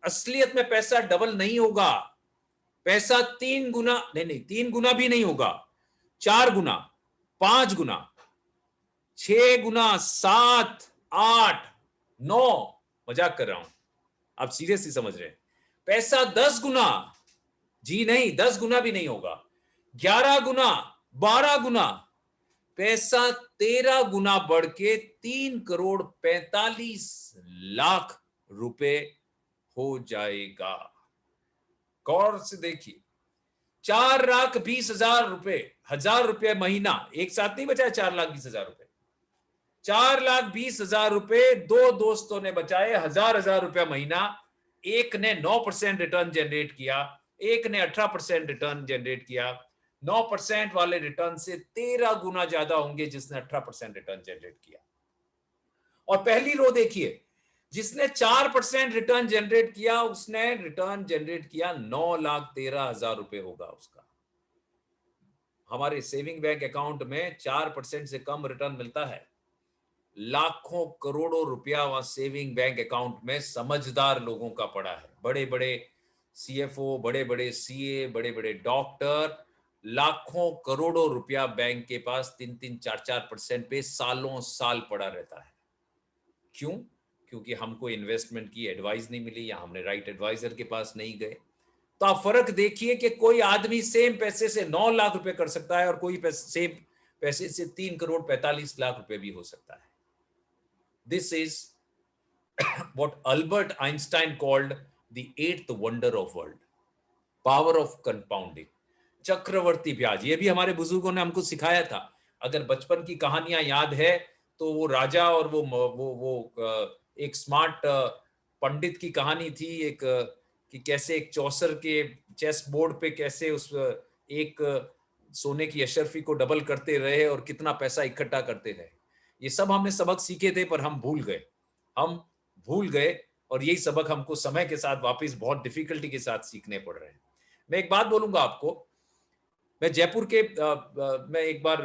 असलियत में पैसा डबल नहीं होगा, पैसा 3 गुना नहीं, 3 गुना भी नहीं होगा, 4 गुना, 5 गुना, 6 गुना, 7, 8, 9, मजाक कर रहा हूं, आप सीरियसली समझ रहे हैं। पैसा 10 गुना, जी नहीं, 10 गुना भी नहीं होगा, 11 गुना, 12 गुना, पैसा 13 गुना बढ़ के 3,45,00,000 रुपए हो जाएगा। गौर से देखिए, 4,20,000 रुपए, 1000 रुपए महीना, एक साथ नहीं बचाए 4,20,000 रुपए। 4,20,000 रुपए दो दोस्तों ने बचाए, 1000 रुपया महीना। एक ने 9% रिटर्न जनरेट किया, एक ने 18% रिटर्न जनरेट किया। 9% वाले रिटर्न से 13 गुना ज्यादा होंगे जिसने 18% रिटर्न जनरेट किया। और पहली रो देखिए, जिसने 4% रिटर्न जनरेट किया उसने रिटर्न जनरेट किया 9,13,000 रुपए होगा उसका। हमारे सेविंग बैंक अकाउंट में 4% से कम रिटर्न मिलता है। लाखों करोड़ों रुपया वहां सेविंग बैंक अकाउंट में समझदार लोगों का पड़ा है। बड़े बड़े सीएफओ, बड़े बड़े सीए, बड़े बड़े डॉक्टर, लाखों करोड़ों रुपया बैंक के पास 3-3, 4-4% पे सालों साल पड़ा रहता है। क्यों? क्योंकि हमको इन्वेस्टमेंट की एडवाइस नहीं मिली या हमने राइट एडवाइजर के पास नहीं गए। तो आप फर्क देखिए कि कोई आदमी सेम पैसे से 9 लाख रुपए कर सकता है और कोई सेम पैसे से 3,45,00,000 रुपए भी हो सकता है। This is what Albert Einstein called the 8th wonder of world, power of compounding, चक्रवर्ती ब्याज। ये भी हमारे बुजुर्गों ने हमको सिखाया था। अगर बचपन की कहानियां याद है तो वो राजा और वो एक स्मार्ट पंडित की कहानी थी, एक कि कैसे एक चौसर के चेस बोर्ड पे कैसे उस एक सोने की अशर्फी को डबल करते रहे और कितना पैसा इकट्ठा करते रहे। ये सब हमने सबक सीखे थे पर हम भूल गए और यही सबक हमको समय के साथ वापस बहुत डिफिकल्टी के साथ सीखने पड़ रहे हैं। मैं एक बात बोलूंगा आपको, मैं जयपुर के मैं एक बार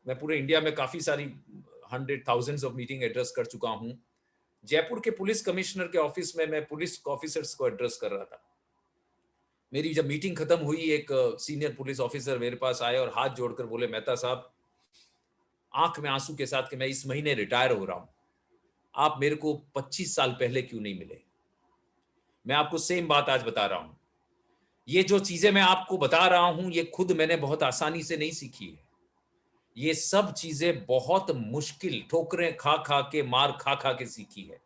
मैं पूरे इंडिया में काफी सारी 100,000 ऑफ मीटिंग एड्रेस कर चुका हूं। जयपुर के पुलिस कमिश्नर के ऑफिस में मैं पुलिस ऑफिसर्स को एड्रेस कर रहा था। मेरी जब मीटिंग खत्म हुई, एक सीनियर पुलिस ऑफिसर मेरे पास आए और हाथ जोड़कर बोले, मेहता साहब, आंख में आंसू के साथ कि मैं इस महीने रिटायर हो रहा हूं, आप मेरे को 25 साल पहले क्यों नहीं मिले। मैं आपको सेम बात आज बता रहा हूं। ये जो चीजें मैं आपको बता रहा हूं, ये खुद मैंने बहुत आसानी से नहीं सीखी है। ये सब चीजें बहुत मुश्किल, ठोकरें खा खा के, मार खा खा के सीखी है।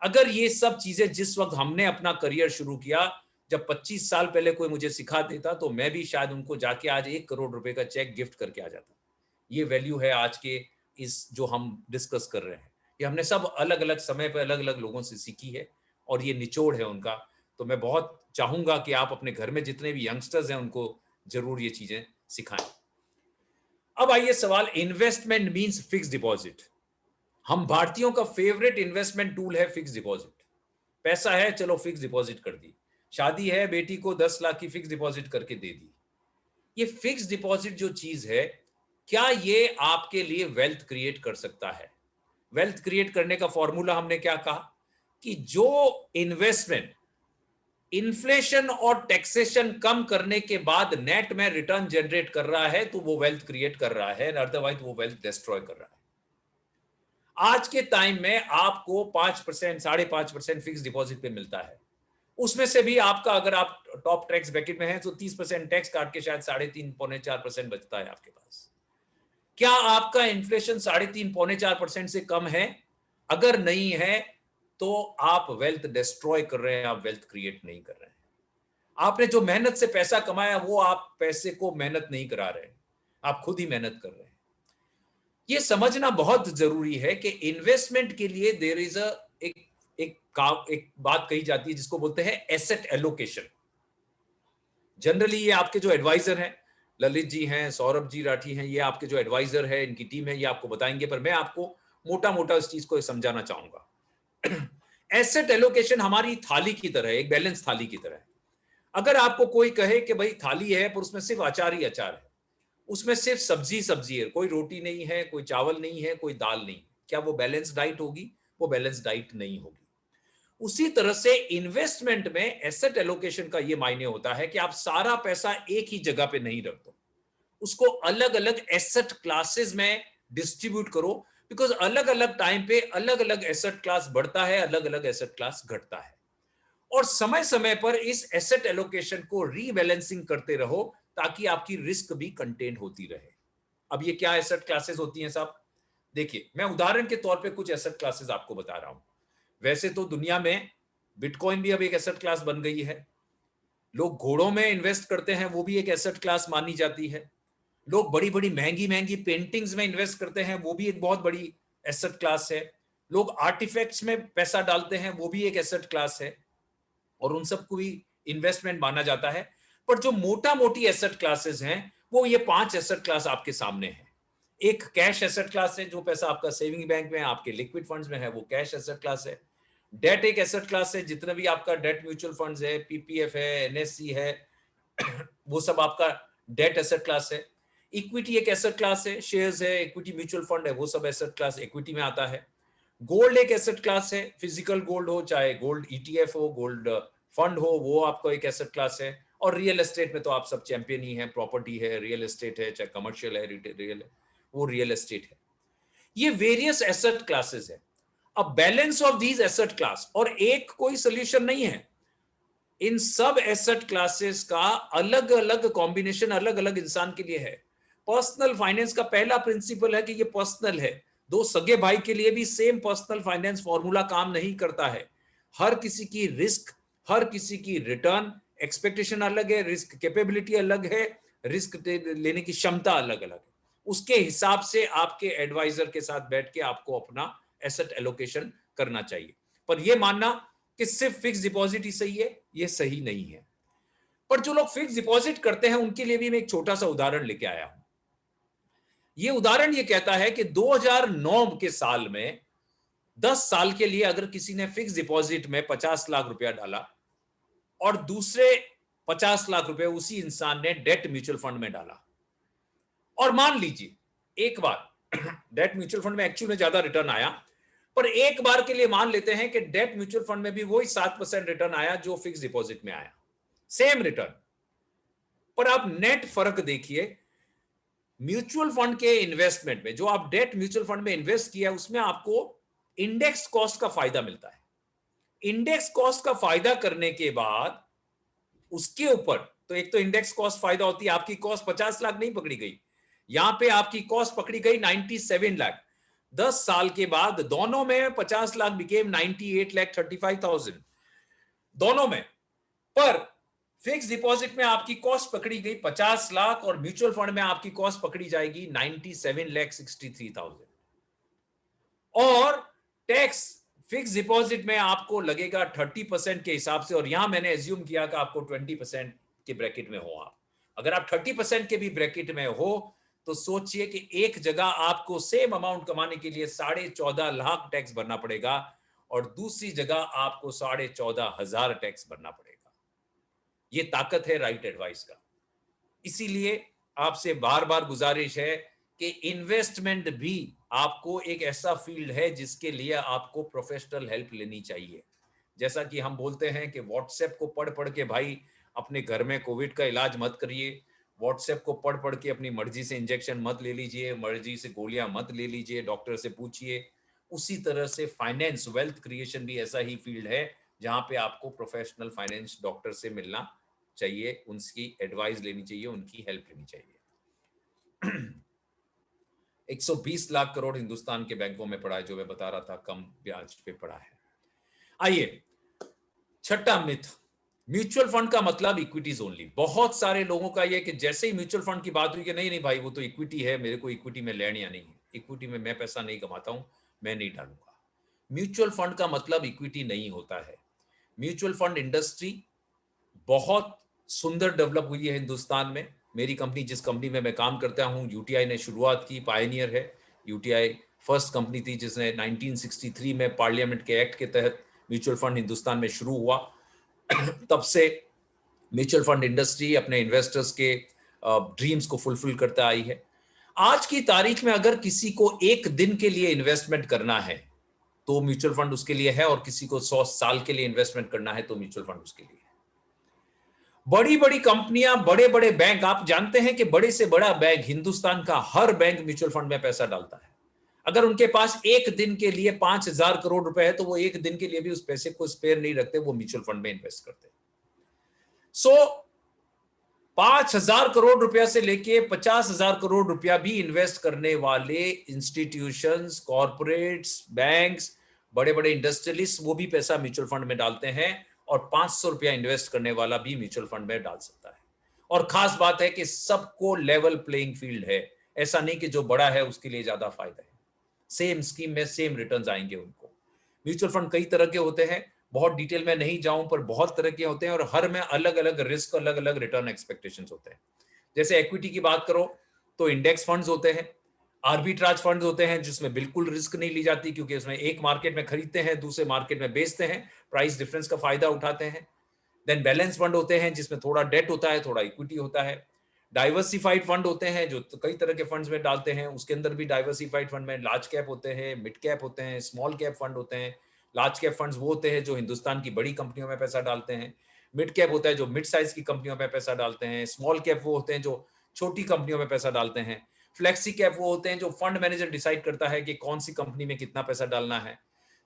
अगर ये सब चीजें जिस वक्त हमने अपना करियर शुरू किया, जब 25 साल पहले कोई मुझे सिखा देता, तो मैं भी शायद उनको जाके आज 1 करोड़ रुपए का चेक गिफ्ट करके आ जाता। ये वैल्यू है आज के इस जो हम डिस्कस कर रहे हैं। ये हमने सब अलग अलग समय पर अलग अलग लोगों से सीखी है और ये निचोड़ है उनका। तो मैं बहुत चाहूंगा कि आप अपने घर में जितने भी यंगस्टर्स हैं उनको जरूर ये चीजें सिखाएं। अब आइए सवाल, इन्वेस्टमेंट मींस फिक्स डिपॉजिट। हम भारतीयों का फेवरेट इन्वेस्टमेंट टूल है फिक्स डिपॉजिट। पैसा है, चलो फिक्स डिपॉजिट कर दी। शादी है, बेटी को 10 लाख की फिक्स डिपॉजिट करके दे दी। ये फिक्स डिपॉजिट जो चीज है, क्या ये आपके लिए वेल्थ क्रिएट कर सकता है? वेल्थ क्रिएट करने का फॉर्मूला हमने क्या कहा कि जो इन्वेस्टमेंट इन्फ्लेशन और टैक्सेशन कम करने के बाद नेट में रिटर्न जनरेट कर रहा है, तो वो वेल्थ क्रिएट कर रहा है, अदरवाइज वो वेल्थ डिस्ट्रॉय कर रहा है। आज के टाइम में आपको 5%, 5.5% फिक्स डिपॉजिट पे मिलता है। उसमें से भी आपका, अगर आप टॉप टैक्स ब्रैकेट में हैं, तो 30% टैक्स काट के शायद 3.5, 4% बचता है आपके पास। क्या आपका इन्फ्लेशन 3.5, 4% से कम है? अगर नहीं है तो आप वेल्थ डिस्ट्रॉय कर रहे हैं, आप वेल्थ क्रिएट नहीं कर रहे हैं। आपने जो मेहनत से पैसा कमाया, वो आप पैसे को मेहनत नहीं करा रहे हैं, आप खुद ही मेहनत कर रहे हैं। ये समझना बहुत जरूरी है कि इन्वेस्टमेंट के लिए देयर इज एक बात कही जाती है जिसको बोलते हैं एसेट एलोकेशन। जनरली ये आपके जो एडवाइजर हैं, ललित जी हैं, सौरभ जी राठी हैं, ये आपके जो एडवाइजर है, इनकी टीम है, ये आपको बताएंगे, पर मैं आपको मोटा मोटा इस चीज को समझाना चाहूंगा। एसेट एलोकेशन हमारी थाली की तरह है, एक बैलेंस थाली की तरह है। अगर आपको कोई कहे कि भाई थाली है पर उसमें सिर्फ अचार ही अचार है, उसमें सिर्फ सब्जी है, कोई रोटी नहीं है, कोई चावल नहीं है, कोई दाल नहीं, क्या वो बैलेंस डाइट होगी? वो बैलेंस डाइट नहीं होगी। उसी तरह से इन्वेस्टमेंट में एसेट एलोकेशन का ये मायने होता है कि आप सारा पैसा एक ही जगह पे नहीं रख दो, उसको अलग अलग एसेट क्लासेस में डिस्ट्रीब्यूट करो, बिकॉज अलग अलग टाइम पे अलग अलग एसेट क्लास बढ़ता है, अलग अलग एसेट क्लास घटता है, और समय समय पर इस एसेट एलोकेशन को रीबैलेंसिंग करते रहो ताकि आपकी रिस्क भी कंटेन होती रहे। अब ये क्या एसेट क्लासेस होती हैं साहब? देखिए, मैं उदाहरण के तौर पे कुछ एसेट क्लासेस आपको बता रहा हूं। वैसे तो दुनिया में बिटकॉइन भी अब एक एसेट क्लास बन गई है। लोग घोड़ों में इन्वेस्ट करते हैं, वो भी एक एसेट क्लास मानी जाती है। लोग बड़ी बड़ी महंगी महंगी पेंटिंग्स में इन्वेस्ट करते हैं, वो भी एक बहुत बड़ी एसेट क्लास है। लोग आर्टिफैक्ट्स में पैसा डालते हैं, वो भी एक एसेट क्लास है, और उन सबको भी इन्वेस्टमेंट माना जाता है। पर जो मोटा मोटी एसेट क्लासेस हैं, वो ये 5 एसेट क्लास आपके सामने हैं। एक कैश एसेट क्लास है, जो पैसा आपका सेविंग बैंक में, आपके लिक्विड फंड्स में है, वो कैश एसेट क्लास है। डेट एक एसेट क्लास है, जितना भी आपका डेट म्यूचुअल फंड्स है, पीपीएफ है, एनएससी है, वो सब आपका डेट एसेट क्लास है। इक्विटी एक एसेट क्लास है, शेयर्स है, इक्विटी म्यूचुअल फंड है, वो सब एसेट क्लास इक्विटी में आता है। गोल्ड एक एसेट क्लास है, फिजिकल गोल्ड हो, चाहे गोल्ड ईटीएफ हो, गोल्ड फंड हो, वो आपको एक एसेट क्लास है। और रियल एस्टेट में तो आप सब चैंपियन ही हैं, प्रॉपर्टी है, रियल एस्टेट है, चाहे कमर्शियल है, रियल है, वो रियल एस्टेट है। ये वेरियस एसेट क्लासेस है। अब balance of these asset class, और एक कोई सोल्यूशन नहीं है, इन सब एसेट क्लासेस का अलग अलग कॉम्बिनेशन अलग अलग इंसान के लिए है। पर्सनल फाइनेंस का पहला प्रिंसिपल है कि ये पर्सनल है। दो सगे भाई के लिए भी सेम पर्सनल फाइनेंस फॉर्मूला काम नहीं करता है। हर किसी की रिस्क, हर किसी की रिटर्न एक्सपेक्टेशन अलग है, रिस्क कैपेबिलिटी अलग है, रिस्क लेने की क्षमता अलग अलग है। उसके हिसाब से आपके एडवाइजर के साथ बैठ के आपको अपना एसेट एलोकेशन करना चाहिए। पर यह मानना कि सिर्फ फिक्स डिपॉजिट ही सही है, यह सही नहीं है। पर जो लोग फिक्स डिपॉजिट करते हैं, उनके लिए भी मैं एक छोटा सा उदाहरण लेके आया हूं। यह उदाहरण यह कहता है कि 2009 के साल में 10 साल के लिए अगर किसी ने फिक्स डिपॉजिट में 50 लाख रुपया डाला और दूसरे 50 लाख रुपए उसी इंसान ने डेट म्यूचुअल फंड में डाला, और मान लीजिए एक बार डेट म्यूचुअल फंड में एक्चुअल में ज्यादा रिटर्न आया, पर एक बार के लिए मान लेते हैं कि डेट म्यूचुअल फंड में भी वही 7% रिटर्न आया जो फिक्स डिपॉजिट में आया, सेम रिटर्न। पर आप नेट फर्क देखिए, म्यूचुअल फंड के इन्वेस्टमेंट में जो आप डेट म्यूचुअल फंड में इन्वेस्ट किया उसमें आपको इंडेक्स कॉस्ट का फायदा मिलता है। इंडेक्स कॉस्ट का फायदा करने के बाद उसके ऊपर तो एक तो इंडेक्स कॉस्ट फायदा होती है, आपकी कॉस्ट 50 लाख नहीं पकड़ी गई, यहां पे आपकी कॉस्ट पकड़ी गई 97 लाख। 10 साल के बाद दोनों में 50 लाख बिकेम 98,35,000 दोनों में। पर फिक्स डिपॉजिट में आपकी कॉस्ट पकड़ी गई 50 लाख और म्यूचुअल फंड में आपकी कॉस्ट पकड़ी जाएगी 97,63,000। और टैक्स फिक्स डिपॉजिट में आपको लगेगा 30% के हिसाब से, और यहां मैंने एज्यूम किया कि आपको 20% के ब्रैकेट में हो। आप अगर आप 30% के भी ब्रैकेट में हो तो सोचिए कि एक जगह आपको सेम अमाउंट कमाने के लिए 14.5 लाख टैक्स भरना पड़ेगा और दूसरी जगह आपको 14,500 टैक्स भरना पड़ेगा। ये ताकत है राइट एडवाइस का। इसीलिए आपसे बार बार गुजारिश है कि इन्वेस्टमेंट भी आपको एक ऐसा फील्ड है जिसके लिए आपको प्रोफेशनल हेल्प लेनी चाहिए। जैसा कि हम बोलते हैं कि व्हाट्सएप को पढ़ पढ़ के भाई अपने घर में कोविड का इलाज मत करिए, व्हाट्सएप को पढ़ पढ़ के अपनी मर्जी से इंजेक्शन मत ले लीजिए, मर्जी से गोलियां मत ले लीजिए, डॉक्टर से पूछिए। उसी तरह से फाइनेंस वेल्थ क्रिएशन भी ऐसा ही फील्ड है जहां पे आपको प्रोफेशनल फाइनेंस डॉक्टर से मिलना चाहिए, उनकी एडवाइस लेनी चाहिए, उनकी हेल्प लेनी चाहिए। 120 लाख करोड़ हिंदुस्तान के बैंकों में पड़ा है, जो मैं बता रहा था, कम ब्याज पे पड़ा है। आइए, छठा मिथ, म्यूचुअल फंड का मतलब इक्विटीज ओनली। बहुत सारे लोगों का यह कि जैसे ही म्यूचुअल फंड की बात हुई कि नहीं नहीं भाई वो तो इक्विटी है, मेरे को इक्विटी में लेना नहीं है, इक्विटी में मैं पैसा नहीं कमाता हूं, मैं नहीं डालूंगा। म्यूचुअल फंड का मतलब इक्विटी नहीं होता है। म्यूचुअल फंड इंडस्ट्री बहुत सुंदर डेवलप हुई है हिंदुस्तान में। मेरी कंपनी, जिस कंपनी में मैं काम करता हूं, यूटीआई ने शुरुआत की, पायनियर है। यूटीआई फर्स्ट कंपनी थी जिसने 1963 में पार्लियामेंट के एक्ट के तहत म्यूचुअल फंड हिंदुस्तान में शुरू हुआ। तब से म्यूचुअल फंड इंडस्ट्री अपने इन्वेस्टर्स के ड्रीम्स को फुलफिल करता आई है। आज की तारीख में अगर किसी को एक दिन के लिए इन्वेस्टमेंट करना है तो म्यूचुअल फंड उसके लिए है, और किसी को 100 साल के लिए इन्वेस्टमेंट करना है तो म्यूचुअल फंड उसके लिए है। बड़ी बड़ी कंपनियां, बड़े बड़े बैंक, आप जानते हैं कि बड़े से बड़ा बैंक, हिंदुस्तान का हर बैंक म्यूचुअल फंड में पैसा डालता है। अगर उनके पास एक दिन के लिए 5,000 करोड़ रुपए है तो वो एक दिन के लिए भी उस पैसे को स्पेयर नहीं रखते, वो म्यूचुअल फंड में इन्वेस्ट करते हैं। सो 5,000 करोड़ रुपया से लेके 50,000 करोड़ रुपया भी इन्वेस्ट करने वाले इंस्टीट्यूशंस, कॉर्पोरेट्स, बैंक्स, बड़े बड़े इंडस्ट्रियलिस्ट, वो भी पैसा म्यूचुअल फंड में डालते हैं, और 500 रुपया इन्वेस्ट करने वाला भी म्यूचुअल फंड में डाल सकता है। और खास बात है कि सबको लेवल प्लेइंग फील्ड है, ऐसा नहीं कि जो बड़ा है उसके लिए ज्यादा फायदा है। सेम स्कीम में सेम रिटर्न्स आएंगे उनको। म्यूचुअल फंड कई तरह के होते हैं, बहुत डिटेल में नहीं जाऊं, पर बहुत तरह के होते हैं, और हर में अलग अलग रिस्क, अलग अलग रिटर्न एक्सपेक्टेशंस होते हैं। जैसे इक्विटी की बात करो तो इंडेक्स फंड्स होते हैं, आर्बिट्राज फंड्स होते हैं जिसमें बिल्कुल रिस्क नहीं ली जाती, क्योंकि उसमें एक मार्केट में खरीदते हैं, दूसरे मार्केट में बेचते हैं, प्राइस डिफरेंस का फायदा उठाते हैं। देन बैलेंस फंड होते हैं जिसमें थोड़ा डेट होता है, थोड़ा इक्विटी होता है। डाइवर्सिफाइड फंड होते हैं जो कई तरह के फंड्स में डालते हैं, उसके अंदर भी डाइवर्सिफाइड फंड में लार्ज कैप होते हैं, मिड कैप होते हैं, स्मॉल कैप फंड होते हैं। लार्ज कैप फंड्स वो होते हैं जो हिंदुस्तान की बड़ी कंपनियों में पैसा डालते हैं। मिड कैप होता है जो मिड साइज की कंपनियों में पैसा डालते हैं। स्मॉल कैप वो होते हैं जो छोटी कंपनियों में पैसा डालते हैं। फ्लेक्सी कैप वो होते हैं जो फंड मैनेजर डिसाइड करता है कि कौन सी कंपनी में कितना पैसा डालना है।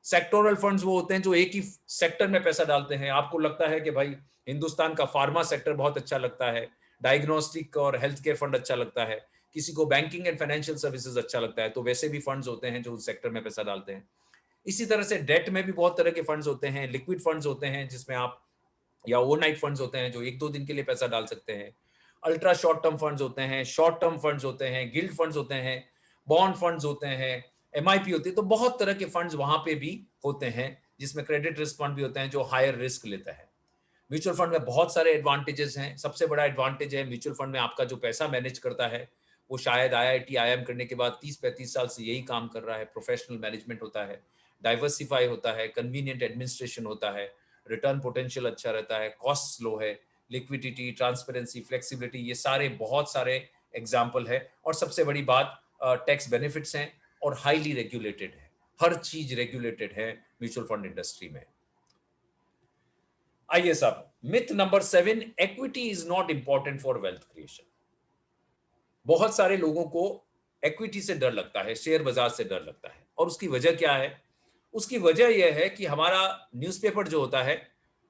सेक्टोरल फंड्स वो होते हैं जो एक ही सेक्टर में पैसा डालते हैं। आपको लगता है कि भाई हिंदुस्तान का फार्मा सेक्टर बहुत अच्छा लगता है, डायग्नोस्टिक और हेल्थ केयर फंड अच्छा लगता है, किसी को बैंकिंग एंड फाइनेंशियल सर्विसेज अच्छा लगता है, तो वैसे भी फंड्स होते हैं जो उस सेक्टर में पैसा डालते हैं। इसी तरह से डेट में भी बहुत तरह के फंड्स होते हैं। लिक्विड फंड्स होते हैं जिसमें आप, या ओवरनाइट फंड्स होते हैं जो 1-2 दिन के लिए पैसा डाल सकते हैं। अल्ट्रा शॉर्ट टर्म फंड्स होते हैं, शॉर्ट टर्म फंड्स होते हैं, गिल्ड फंड्स होते हैं, बॉन्ड फंड्स होते हैं, एमआईपी होती है। तो बहुत तरह के फंड्स वहां पे भी होते हैं, जिसमें क्रेडिट रिस्क फंड भी होते हैं जो हायर रिस्क लेता है। म्यूचुअल फंड में बहुत सारे एडवांटेजेस हैं। सबसे बड़ा एडवांटेज है म्यूचुअल फंड में आपका जो पैसा मैनेज करता है वो शायद आईआईटी आईआईएम करने के बाद 30-35 साल से यही काम कर रहा है। प्रोफेशनल मैनेजमेंट होता है, डाइवर्सिफाई होता है, कन्वीनियंट एडमिनिस्ट्रेशन होता है, रिटर्न पोटेंशियल अच्छा रहता है, कॉस्ट लो है, लिक्विडिटी, ट्रांसपेरेंसी, फ्लेक्सिबिलिटी, ये सारे बहुत सारे एग्जाम्पल है। और सबसे बड़ी बात टैक्स बेनिफिट्स हैं और हाईली रेगुलेटेड है। हर चीज रेगुलेटेड है म्यूचुअल फंड इंडस्ट्री में। आइए साहब, myth number 7, equity is not important for wealth creation. बहुत सारे लोगों को इक्विटी से डर लगता है, शेयर बाजार से डर लगता है, और उसकी वजह क्या है? उसकी वजह यह है कि हमारा न्यूज़पेपर जो होता है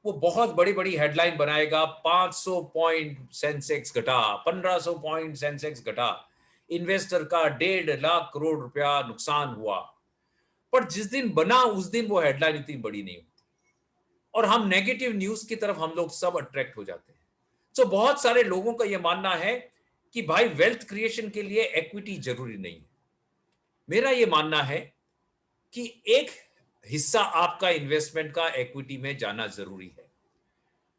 वो बहुत बड़ी बड़ी हेडलाइन बनाएगा, 500 पॉइंट सेंसेक्स घटा, 1500 पॉइंट सेंसेक्स घटा, इन्वेस्टर का 1.5 लाख करोड़ रुपया नुकसान हुआ। पर जिस दिन बना उस दिन वो हेडलाइन इतनी बड़ी नहीं होती, और हम नेगेटिव न्यूज की तरफ हम लोग सब अट्रैक्ट हो जाते हैं। तो बहुत सारे लोगों का यह मानना है कि भाई वेल्थ क्रिएशन के लिए इक्विटी जरूरी नहीं है। मेरा यह मानना है कि एक हिस्सा आपका इन्वेस्टमेंट का इक्विटी में जाना जरूरी है।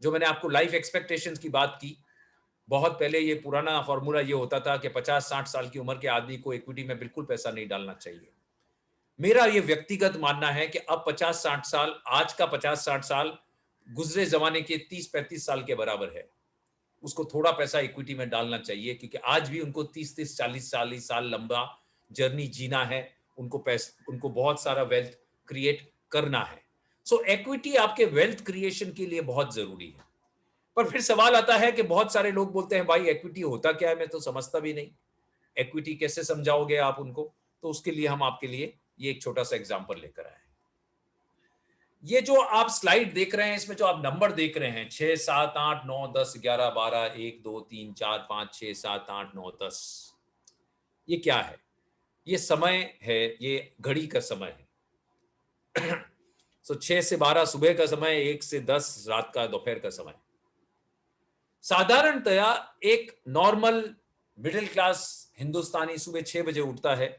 जो मैंने आपको लाइफ एक्सपेक्टेशंस की बात की, बहुत पहले ये पुराना फॉर्मूला ये होता था कि 50-60 साल की उम्र के आदमी को इक्विटी में बिल्कुल पैसा नहीं डालना चाहिए। मेरा ये व्यक्तिगत मानना है कि अब 50-60 साल, आज का 50-60 साल गुजरे जमाने के 30-35 साल के बराबर है। उसको थोड़ा पैसा इक्विटी में डालना चाहिए, क्योंकि आज भी उनको 30-30, 40 साल लंबा जर्नी जीना है, उनको बहुत सारा वेल्थ क्रिएट करना है। सो इक्विटी आपके वेल्थ क्रिएशन के लिए बहुत जरूरी है। पर फिर सवाल आता है कि बहुत सारे लोग बोलते हैं भाई इक्विटी होता क्या है, मैं तो समझता भी नहीं, इक्विटी कैसे समझाओगे आप उनको? तो उसके लिए हम आपके लिए ये एक छोटा सा एग्जांपल लेकर आए। ये जो आप स्लाइड देख रहे हैं, इसमें जो आप नंबर देख रहे हैं 6, 7, 8, 9, 10, 11, 12, 1, 2, 3, 4, 5, 6, 7, 8, 9, 10, ये क्या है? ये समय है, ये घड़ी का समय है। सो 6 से 12 सुबह का समय, 1 से 10 रात का, दोपहर का समय। साधारणतया एक नॉर्मल मिडिल क्लास हिंदुस्तानी सुबह 6 बजे उठता है।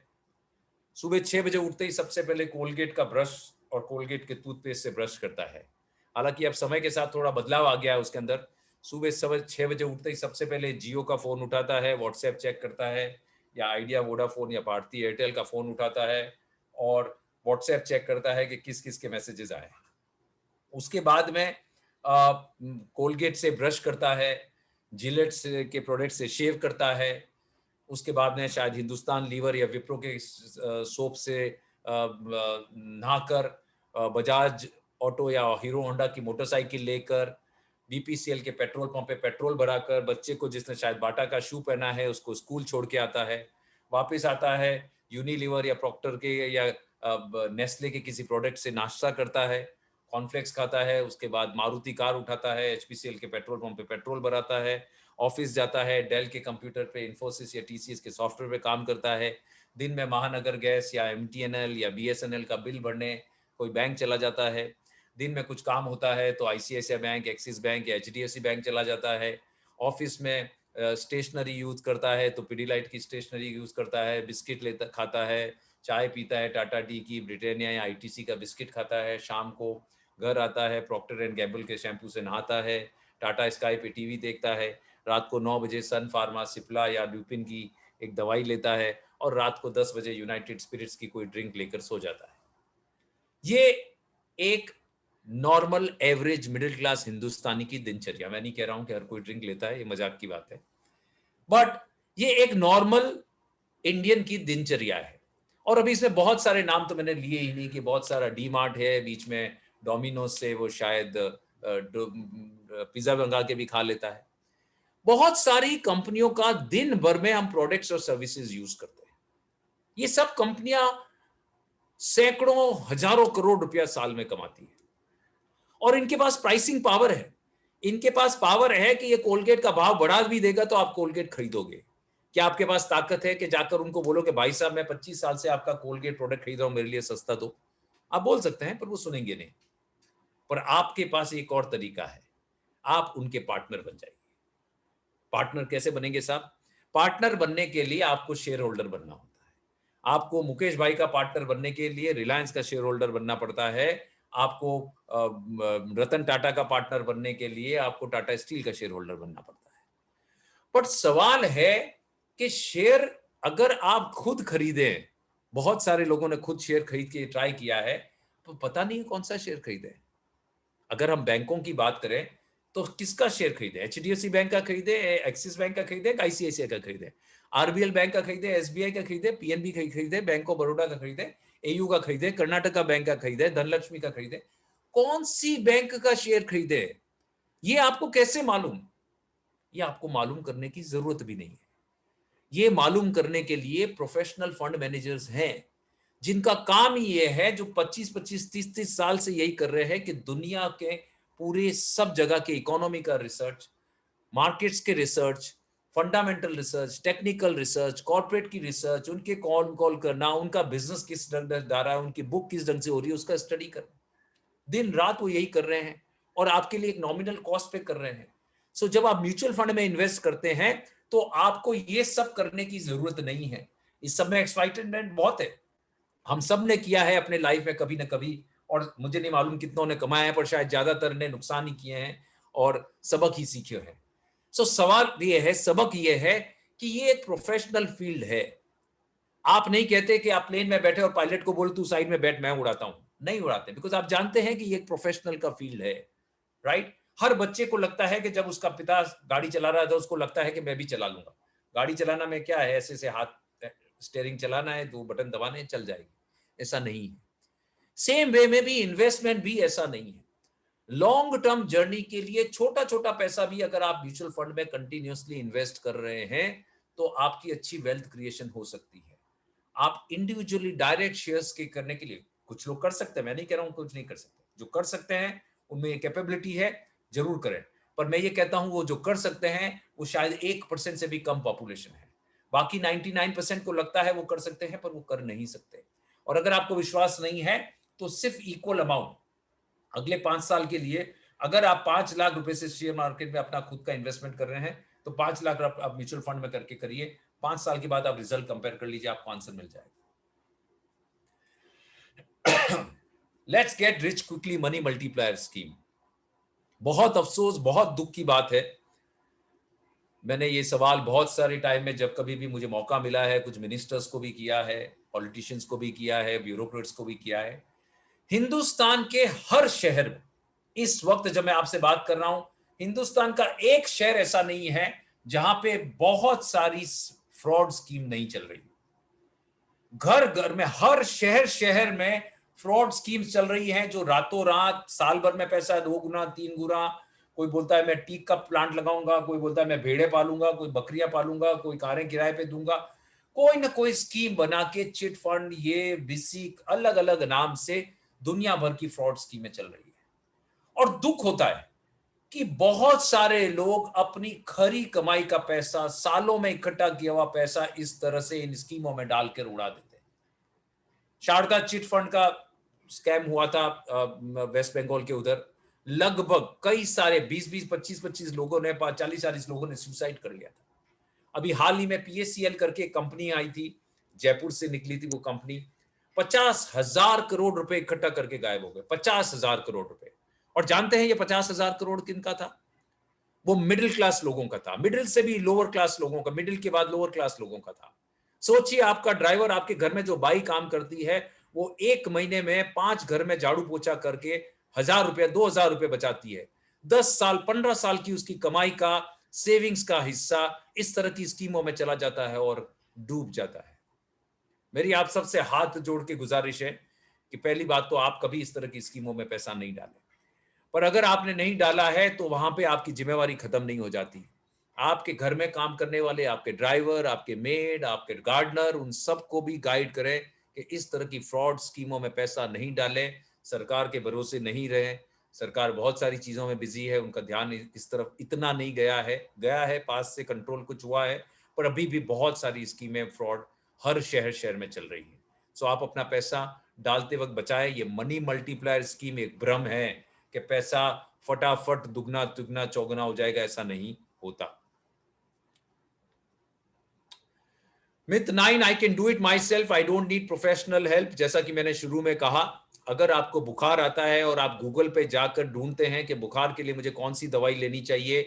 सुबह 6 बजे उठते ही सबसे पहले कोलगेट का ब्रश और कोलगेट के टूथपेस्ट से ब्रश करता है। हालांकि अब समय के साथ थोड़ा बदलाव आ गया है उसके अंदर। सुबह 6 बजे उठते ही सबसे पहले जियो का फोन उठाता है, व्हाट्सएप चेक करता है, या आइडिया, वोडाफोन या भारती एयरटेल का फोन उठाता है और व्हाट्सएप चेक करता है कि किस किस के मैसेजेस आए। उसके बाद में कोलगेट से ब्रश करता है, जिलेट के प्रोडक्ट से शेव करता है। उसके बाद में शायद हिंदुस्तान लीवर या विप्रो के सोप से नहाकर, बजाज ऑटो या हीरो होंडा की मोटरसाइकिल लेकर, बीपीसीएल के पेट्रोल पंप पे पेट्रोल भराकर, बच्चे को जिसने शायद बाटा का शू पहना है उसको स्कूल छोड़ के आता है, वापस आता है, यूनिलीवर या प्रॉक्टर के या नेस्ले के किसी प्रोडक्ट से नाश्ता करता है, कॉर्नफ्लेक्स खाता है। उसके बाद मारुति कार उठाता है, एचपीसीएल के पेट्रोल पंप पे पेट्रोल भराता है, ऑफिस जाता है, डेल के कंप्यूटर पे, इन्फोसिस या टीसीएस के सॉफ्टवेयर पे काम करता है। दिन में महानगर गैस या एमटीएनएल या बीएसएनएल का बिल भरने कोई बैंक चला जाता है। दिन में कुछ काम होता है तो आईसीआईसीआई बैंक, एक्सिस बैंक या एचडीएफसी बैंक चला जाता है। ऑफिस में स्टेशनरी यूज करता है तो पिडीलाइट की स्टेशनरी यूज करता है, बिस्किट खाता है, चाय पीता है, टाटा टी की, ब्रिटानिया या आईटीसी का बिस्किट खाता है। शाम को घर आता है, प्रॉक्टर एंड गैम्बल के शैम्पू से नहाता है, टाटा स्काई पे टीवी देखता है, रात को 9 बजे सन फार्मा, सिप्ला या ल्यूपिन की एक दवाई लेता है, और रात को 10 बजे यूनाइटेड स्पिरिट्स की कोई ड्रिंक लेकर सो जाता है। ये एक नॉर्मल एवरेज मिडिल क्लास हिंदुस्तानी की दिनचर्या। मैं नहीं कह रहा हूं कि हर कोई ड्रिंक लेता है, ये मजाक की बात है, बट ये एक नॉर्मल इंडियन की दिनचर्या है। और अभी इसमें बहुत सारे नाम तो मैंने लिए ही नहीं, कि बहुत सारा डी मार्ट है, बीच में डोमिनोज से वो शायद पिज्जा मंगा के भी खा लेता है। बहुत सारी कंपनियों का दिन भर में हम प्रोडक्ट्स और सर्विसेज यूज करते हैं। ये सब कंपनियां सैकड़ों हजारों करोड़ रुपया साल में कमाती है, और इनके पास प्राइसिंग पावर है। इनके पास पावर है कि ये कोलगेट का भाव बढ़ा भी देगा तो आप कोलगेट खरीदोगे। क्या आपके पास ताकत है कि जाकर उनको बोलो कि भाई साहब मैं 25 साल से आपका कोलगेट प्रोडक्ट खरीद रहा हूं, मेरे लिए सस्ता दो? आप बोल सकते हैं, पर वो सुनेंगे नहीं। पर आपके पास एक और तरीका है, आप उनके पार्टनर बन जाइए। पार्टनर कैसे बनेंगे साहब? पार्टनर बनने के लिए आपको शेयर होल्डर बनना होता है। आपको मुकेश भाई का पार्टनर बनने के लिए रिलायंस का शेयर होल्डर बनना पड़ता है। आपको रतन टाटा का पार्टनर बनने के लिए आपको टाटा स्टील का शेयर होल्डर बनना पड़ता है। पर सवाल है कि शेयर अगर आप खुद खरीदें, बहुत सारे लोगों ने खुद शेयर खरीद के ट्राई किया है, तो पता नहीं कौन सा शेयर खरीदे। अगर हम बैंकों की बात करें तो किसका शेयर खरीदे? एचडीएफसी बैंक का खरीदे, एक्सिस बैंक का खरीदे, आईसीआईसीआई का खरीदे, आरबीएल बैंक का खरीदे, एसबीआई का खरीदे, पीएनबी का खरीदे, बैंक ऑफ बड़ौदा का खरीदे? एयू का खरीदे, कर्नाटका बैंक का खरीदे, धनलक्ष्मी का खरीदे, कौन सी बैंक का शेयर खरीदे, ये आपको कैसे मालूम? ये आपको मालूम करने की जरूरत भी नहीं है। ये मालूम करने के लिए प्रोफेशनल फंड मैनेजर्स हैं जिनका काम ही ये है, जो 25-25, 30-30 साल से यही कर रहे हैं कि दुनिया के पूरे सब जगह के इकोनॉमी का रिसर्च, मार्केट्स के research, fundamental research, technical research, corporate की रिसर्च, उनके कॉल करना, उनका बिजनेस किस ढंग से जा रहा है, उनकी बुक किस ढंग से हो रही है, उसका स्टडी करना। दिन रात वो यही कर रहे हैं और आपके लिए एक नॉमिनल कॉस्ट पे कर रहे हैं। सो जब आप म्यूचुअल फंड में इन्वेस्ट करते हैं तो आपको ये सब करने की जरूरत नहीं है। इस सब में एक्साइटमेंट बहुत है, हम सब ने किया है अपने लाइफ में कभी ना कभी, और मुझे नहीं मालूम कितनों ने कमाया है, पर शायद ज्यादातर ने नुकसान ही किए हैं और सबक ही सीखे हैं। सो सवाल ये है, सबक ये है कि ये एक प्रोफेशनल फील्ड है। आप नहीं कहते कि आप प्लेन में बैठे और पायलट को बोल तू साइड में बैठ, मैं उड़ाता हूं, नहीं उड़ाते, बिकॉज आप जानते हैं कि ये एक प्रोफेशनल का फील्ड है, राइट? हर बच्चे को लगता है कि जब उसका पिता गाड़ी चला रहा है तो उसको लगता है कि मैं भी चला लूंगा। गाड़ी चलाना में क्या है, ऐसे से हाथ स्टीयरिंग चलाना है, 2 बटन दबाने, चल जाएगी। ऐसा नहीं है। सेम वे में भी इन्वेस्टमेंट भी ऐसा नहीं है। लॉन्ग टर्म जर्नी के लिए छोटा छोटा पैसा भी अगर आप म्यूचुअल फंड में कंटिन्यूअसली इन्वेस्ट कर रहे हैं तो आपकी अच्छी वेल्थ क्रिएशन हो सकती है। आप इंडिविजुअली डायरेक्ट शेयर्स के करने के लिए कुछ लोग कर सकते हैं, मैं नहीं कह रहा हूं कुछ नहीं कर सकते, जो कर सकते हैं उनमें ये कैपेबिलिटी है, जरूर करें। पर मैं ये कहता हूं वो जो कर सकते हैं वो शायद 1% से भी कम पॉपुलेशन है। बाकी 99% को लगता है वो कर सकते हैं पर वो कर नहीं सकते। और अगर आपको विश्वास नहीं है तो सिर्फ इक्वल अमाउंट अगले 5 साल के लिए, अगर आप 5 लाख रुपए से शेयर मार्केट में अपना खुद का इन्वेस्टमेंट कर रहे हैं तो 5 लाख आप म्यूचुअल फंड में करके करिए। 5 साल के बाद आप रिजल्ट कंपेयर कर लीजिए, आपको आंसर मिल जाएगा। Let's get rich quickly money multiplier scheme. बहुत अफसोस, बहुत दुख की बात है, मैंने ये सवाल बहुत सारे टाइम में जब कभी भी मुझे मौका मिला है, कुछ मिनिस्टर्स को भी किया है, पॉलिटिशियंस को भी किया है, ब्यूरोक्रेट्स को भी किया है। हिंदुस्तान के हर शहर में इस वक्त जब मैं आपसे बात कर रहा हूं, हिंदुस्तान का एक शहर ऐसा नहीं है जहां पे बहुत सारी फ्रॉड स्कीम नहीं चल रही। घर घर में, हर शहर शहर में फ्रॉड स्कीम्स चल रही हैं जो रातों रात साल भर में पैसा 2 गुना 3 गुना, कोई बोलता है मैं टीक का प्लांट लगाऊंगा, कोई बोलता है मैं भेड़े पालूंगा, कोई बकरियां पालूंगा, कोई कारें किराए पे दूंगा, कोई ना कोई स्कीम बना के चिट फंड, ये बिसिक, अलग अलग नाम से दुनिया भर की फ्रॉड स्कीमें चल रही है। और दुख होता है कि बहुत सारे लोग अपनी खरी कमाई का पैसा, सालों में इकट्ठा किया हुआ पैसा इस तरह से इन स्कीमों में डालकर उड़ा देते हैं। शारदा चिट फंड का स्कैम हुआ था वेस्ट बंगाल के उधर, लगभग कई सारे 20-20, 25-25 लोगों ने, 40-40 लोगों ने सुसाइड कर लिया था। अभी हाल ही में PACL करके एक कंपनी आई थी, जयपुर से निकली थी वो कंपनी, 50,000 करोड़ रुपए इकट्ठा करके गायब हो गए। 50,000 करोड़ रुपए। और जानते हैं ये 50,000 करोड़ किनका था? वो मिडिल क्लास लोगों का था, मिडिल से भी लोअर क्लास लोगों का, मिडिल के बाद लोअर क्लास लोगों का था। सोचिए, आपका ड्राइवर आपके घर में जो बाई काम करती है वो 1 महीने में 5 घर में झाड़ू पोछा करके 1,000 रुपए 2,000 रुपए बचाती है। 10 साल 15 साल की उसकी कमाई का, सेविंग्स का हिस्सा इस तरह की स्कीमों में चला जाता है और डूब जाता है। मेरी आप सबसे हाथ जोड़ के गुजारिश है कि पहली बात तो आप कभी इस तरह की स्कीमों में पैसा नहीं डालें। पर अगर आपने नहीं डाला है तो वहां पे आपकी जिम्मेवारी खत्म नहीं हो जाती। आपके घर में काम करने वाले, आपके ड्राइवर, आपके मेड, आपके गार्डनर, उन सबको भी गाइड करें कि इस तरह की फ्रॉड स्कीमों में पैसा नहीं डालें, सरकार के भरोसे नहीं रहें। सरकार बहुत सारी चीजों में बिजी है, उनका ध्यान इस तरफ इतना नहीं गया है, पास से कंट्रोल कुछ हुआ है, पर अभी भी बहुत सारी स्कीमें फ्रॉड हर शहर शहर में चल रही है। सो आप अपना पैसा डालते वक्त बचाएं। ये मनी मल्टीप्लायर स्कीम एक भ्रम है कि पैसा फटाफट दुगना तिगुना चौगुना हो जाएगा, ऐसा नहीं होता। Myth 9, I can do it my self, I don't need professional help. जैसा कि मैंने शुरू में कहा, अगर आपको बुखार आता है और आप गूगल पे जाकर ढूंढते हैं कि बुखार के लिए मुझे कौन सी दवाई लेनी चाहिए,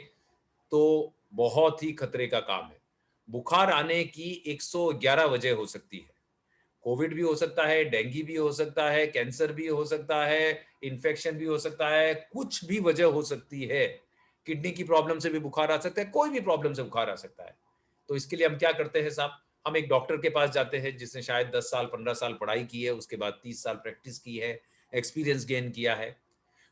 तो बहुत ही खतरे का काम है। बुखार आने की 111 वजह हो सकती है। कोविड भी हो सकता है, डेंगू भी हो सकता है, कैंसर भी हो सकता है, इन्फेक्शन भी हो सकता है, कुछ भी वजह हो सकती है। किडनी की प्रॉब्लम से भी बुखार आ सकता है, कोई भी प्रॉब्लम से बुखार आ सकता है। तो इसके लिए हम क्या करते हैं साहब, हम एक डॉक्टर के पास जाते हैं जिसने शायद 10 साल 15 साल पढ़ाई की है, उसके बाद 30 साल प्रैक्टिस की है, एक्सपीरियंस गेन किया है।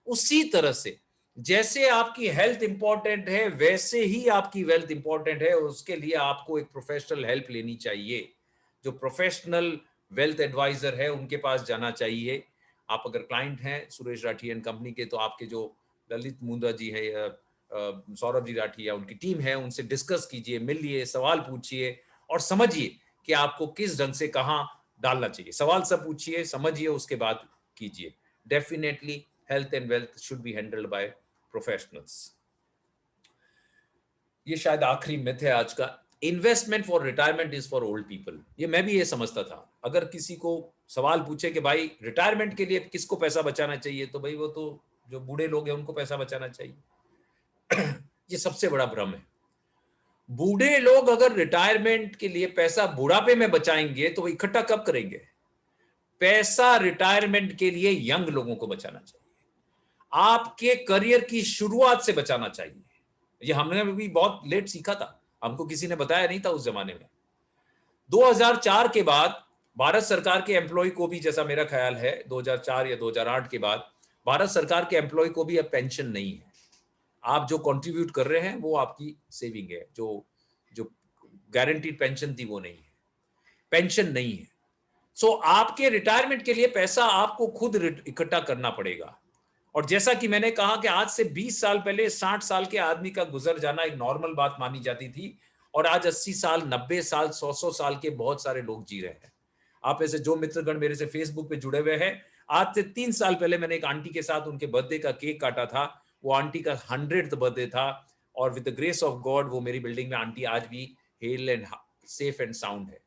उसी तरह से जैसे आपकी हेल्थ इंपॉर्टेंट है वैसे ही आपकी वेल्थ इंपॉर्टेंट है, और उसके लिए आपको एक प्रोफेशनल हेल्प लेनी चाहिए। जो प्रोफेशनल वेल्थ एडवाइजर है उनके पास जाना चाहिए। आप अगर क्लाइंट हैं सुरेश राठी एंड कंपनी के, तो आपके जो ललित मुंद्रा जी है या सौरभ जी राठी या उनकी टीम है, उनसे डिस्कस कीजिए, मिलिए, सवाल पूछिए और समझिए कि आपको किस ढंग से कहां डालना चाहिए। सवाल सब पूछिए, समझिए, उसके बाद कीजिए। Definitely health and wealth should be handled by professionals. ये शायद आखिरी मिथ है आज का, investment for retirement is for old people. ये मैं भी ये समझता था। अगर किसी को सवाल पूछे कि भाई रिटायरमेंट के लिए किसको पैसा बचाना चाहिए, तो भाई वो तो जो बूढ़े लोग हैं उनको पैसा बचाना चाहिए। ये सबसे बड़ा भ्रम है। बूढ़े लोग अगर रिटायरमेंट के लिए पैसा बुढ़ापे में बचाएंगे तो वो इकट्ठा कब करेंगे? पैसा रिटायरमेंट के लिए यंग लोगों को बचाना चाहिए, आपके करियर की शुरुआत से बचाना चाहिए। ये हमने भी बहुत लेट सीखा था, हमको किसी ने बताया नहीं था उस जमाने में। 2004 के बाद भारत सरकार के एम्प्लॉय को भी, जैसा मेरा ख्याल है 2004 या 2008 के बाद भारत सरकार के एम्प्लॉय को भी अब पेंशन नहीं है। आप जो कंट्रीब्यूट कर रहे हैं वो आपकी सेविंग है, जो जो गारंटीड पेंशन थी वो नहीं है, पेंशन नहीं है। सो आपके रिटायरमेंट के लिए पैसा आपको खुद इकट्ठा करना पड़ेगा। और जैसा कि मैंने कहा कि आज से 20 साल पहले 60 साल के आदमी का गुजर जाना एक नॉर्मल बात मानी जाती थी, और आज 80 साल 90 साल 100 साल के बहुत सारे लोग जी रहे हैं। आप ऐसे जो मित्रगण मेरे से फेसबुक पे जुड़े हुए हैं, आज से 3 साल पहले मैंने एक आंटी के साथ उनके बर्थडे का केक काटा था। वो आंटी का 100th बर्थडे था, और with the grace of God वो मेरी बिल्डिंग में आंटी आज भी hello and safe and sound है।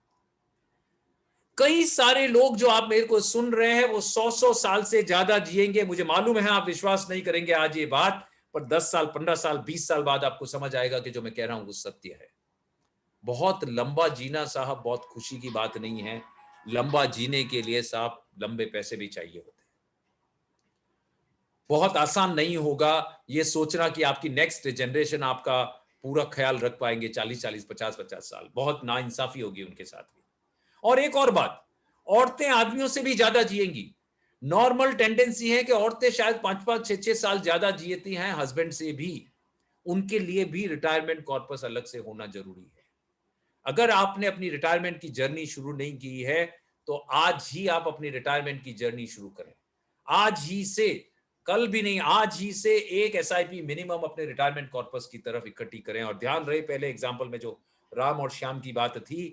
कई सारे लोग जो आप मेरे को सुन रहे हैं वो 100 साल से ज्यादा जिएंगे। मुझे मालूम है आप विश्वास नहीं करेंगे आज ये बात, पर 10 साल 15 साल 20 साल बाद आपको समझ आएगा कि जो मैं कह रहा हूं वो सत्य है। बहुत लंबा जीना साहब बहुत खुशी की बात नहीं है। लंबा जीने के लिए साहब लंबे पैसे भी चाहिए होते हैं। बहुत आसान नहीं होगा ये सोचना कि आपकी नेक्स्ट जनरेशन आपका पूरा ख्याल रख पाएंगे 40-40 50-50 साल। बहुत नाइंसाफी होगी उनके साथ भी। और एक और बात, औरतें आदमियों से भी ज्यादा जिएंगी। नॉर्मल टेंडेंसी है कि औरतें शायद 5-5 6-6 साल ज्यादा जीती हैं हस्बैंड से भी। उनके लिए भी रिटायरमेंट कॉर्पस अलग से होना जरूरी है। अगर आपने अपनी रिटायरमेंट की जर्नी शुरू नहीं की है तो आज ही आप अपनी रिटायरमेंट की जर्नी शुरू करें। आज ही से, कल भी नहीं, आज ही से एक एसआईपी मिनिमम अपने रिटायरमेंट कॉर्पस की तरफ इकट्ठी करें। और ध्यान रहे, पहले एग्जांपल में जो राम और श्याम की बात थी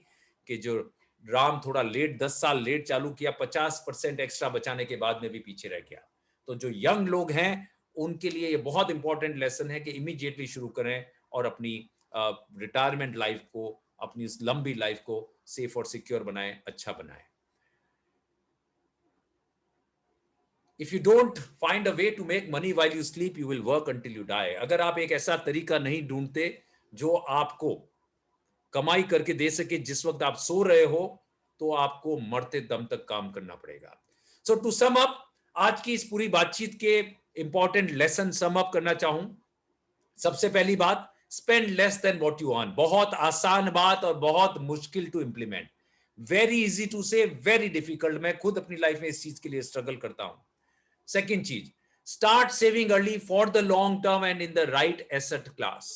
कि जो राम थोड़ा लेट 10 साल लेट चालू किया, 50% एक्स्ट्रा बचाने के बाद में भी पीछे रह गया। तो जो यंग लोग हैं उनके लिए ये बहुत इंपॉर्टेंट लेसन है कि इमीडिएटली शुरू करें और अपनी रिटायरमेंट लाइफ को, अपनी इस लंबी लाइफ को सेफ और सिक्योर बनाएं, अच्छा बनाएं। If you don't find a way to make money while you sleep, you will work until you die. अगर आप एक ऐसा तरीका नहीं ढूंढते जो आपको कमाई करके दे सके जिस वक्त आप सो रहे हो, तो आपको मरते दम तक काम करना पड़ेगा। सो टू सम अप, आज की इस पूरी बातचीत के इंपॉर्टेंट लेसन सम अप करना चाहूं। सबसे पहली बात, spend less than what you earn. बहुत आसान बात और बहुत मुश्किल to implement. Very easy to say, very difficult. मैं खुद अपनी लाइफ में इस चीज के लिए स्ट्रगल करता हूं। सेकेंड चीज, start saving early for the long term and in the right asset class.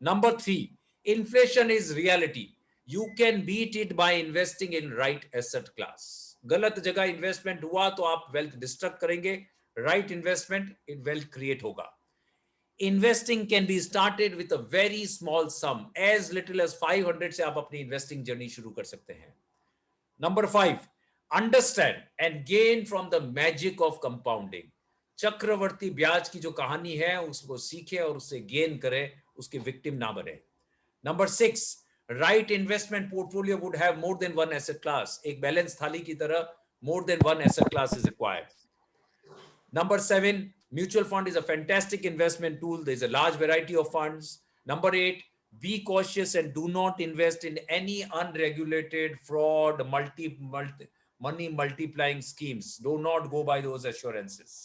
Number 3, inflation is reality. You can beat it by investing in right asset class. गलत जगह इन्वेस्टमेंट हुआ तो आप वेल्थ डिस्ट्रक्ट करेंगे, right investment in wealth create होगा। Investing can be started with a very small sum, as little as 500 से आप अपनी इन्वेस्टिंग जर्नी शुरू कर सकते हैं। Number 5, understand and gain from the magic of compounding. चक्रवर्ती ब्याज की जो कहानी है उसको सीखें और उससे गेन करें, उसके विक्टिम ना बने। Number 6, right investment portfolio would have more than one asset class. एक बैलेंस थाली की तरह more than one asset class is required. Number 7, mutual fund is a fantastic investment tool. There is a large variety of funds. Number 8, be cautious and do not invest in any unregulated fraud, money multiplying schemes. Do not go by those assurances.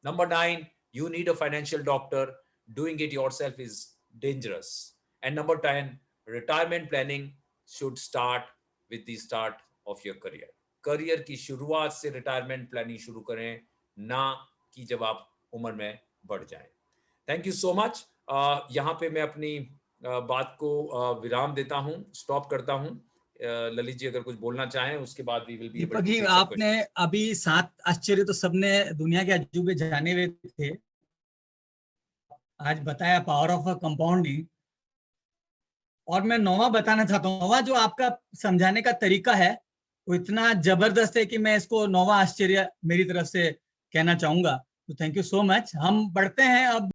Number 9, you need a financial doctor. Doing it yourself is dangerous. And number 10, retirement planning should start with the start of your career. Career की शुरुआत से रिटायरमेंट प्लानिंग शुरू करें, ना कि जब आप उम्र में बढ़ जाएं। Thank you so much. यहाँ पे मैं अपनी बात को विराम देता हूँ, स्टॉप करता हूँ। ललित जी अगर कुछ बोलना चाहें, उसके बाद we will be able Deepak to ji, take some आपने अभी 7 आश्चर्य तो सबने दुनिया के अजूबे जाने हुए थे, आज बताया पावर ऑफ अ कंपाउंडिंग, और मैं 9वां बताना चाहता हूँ। 9वां जो आपका समझाने का तरीका है वो इतना जबरदस्त है कि मैं इसको 9वां आश्चर्य मेरी तरफ से कहना चाहूंगा। तो थैंक यू सो मच। हम बढ़ते हैं अब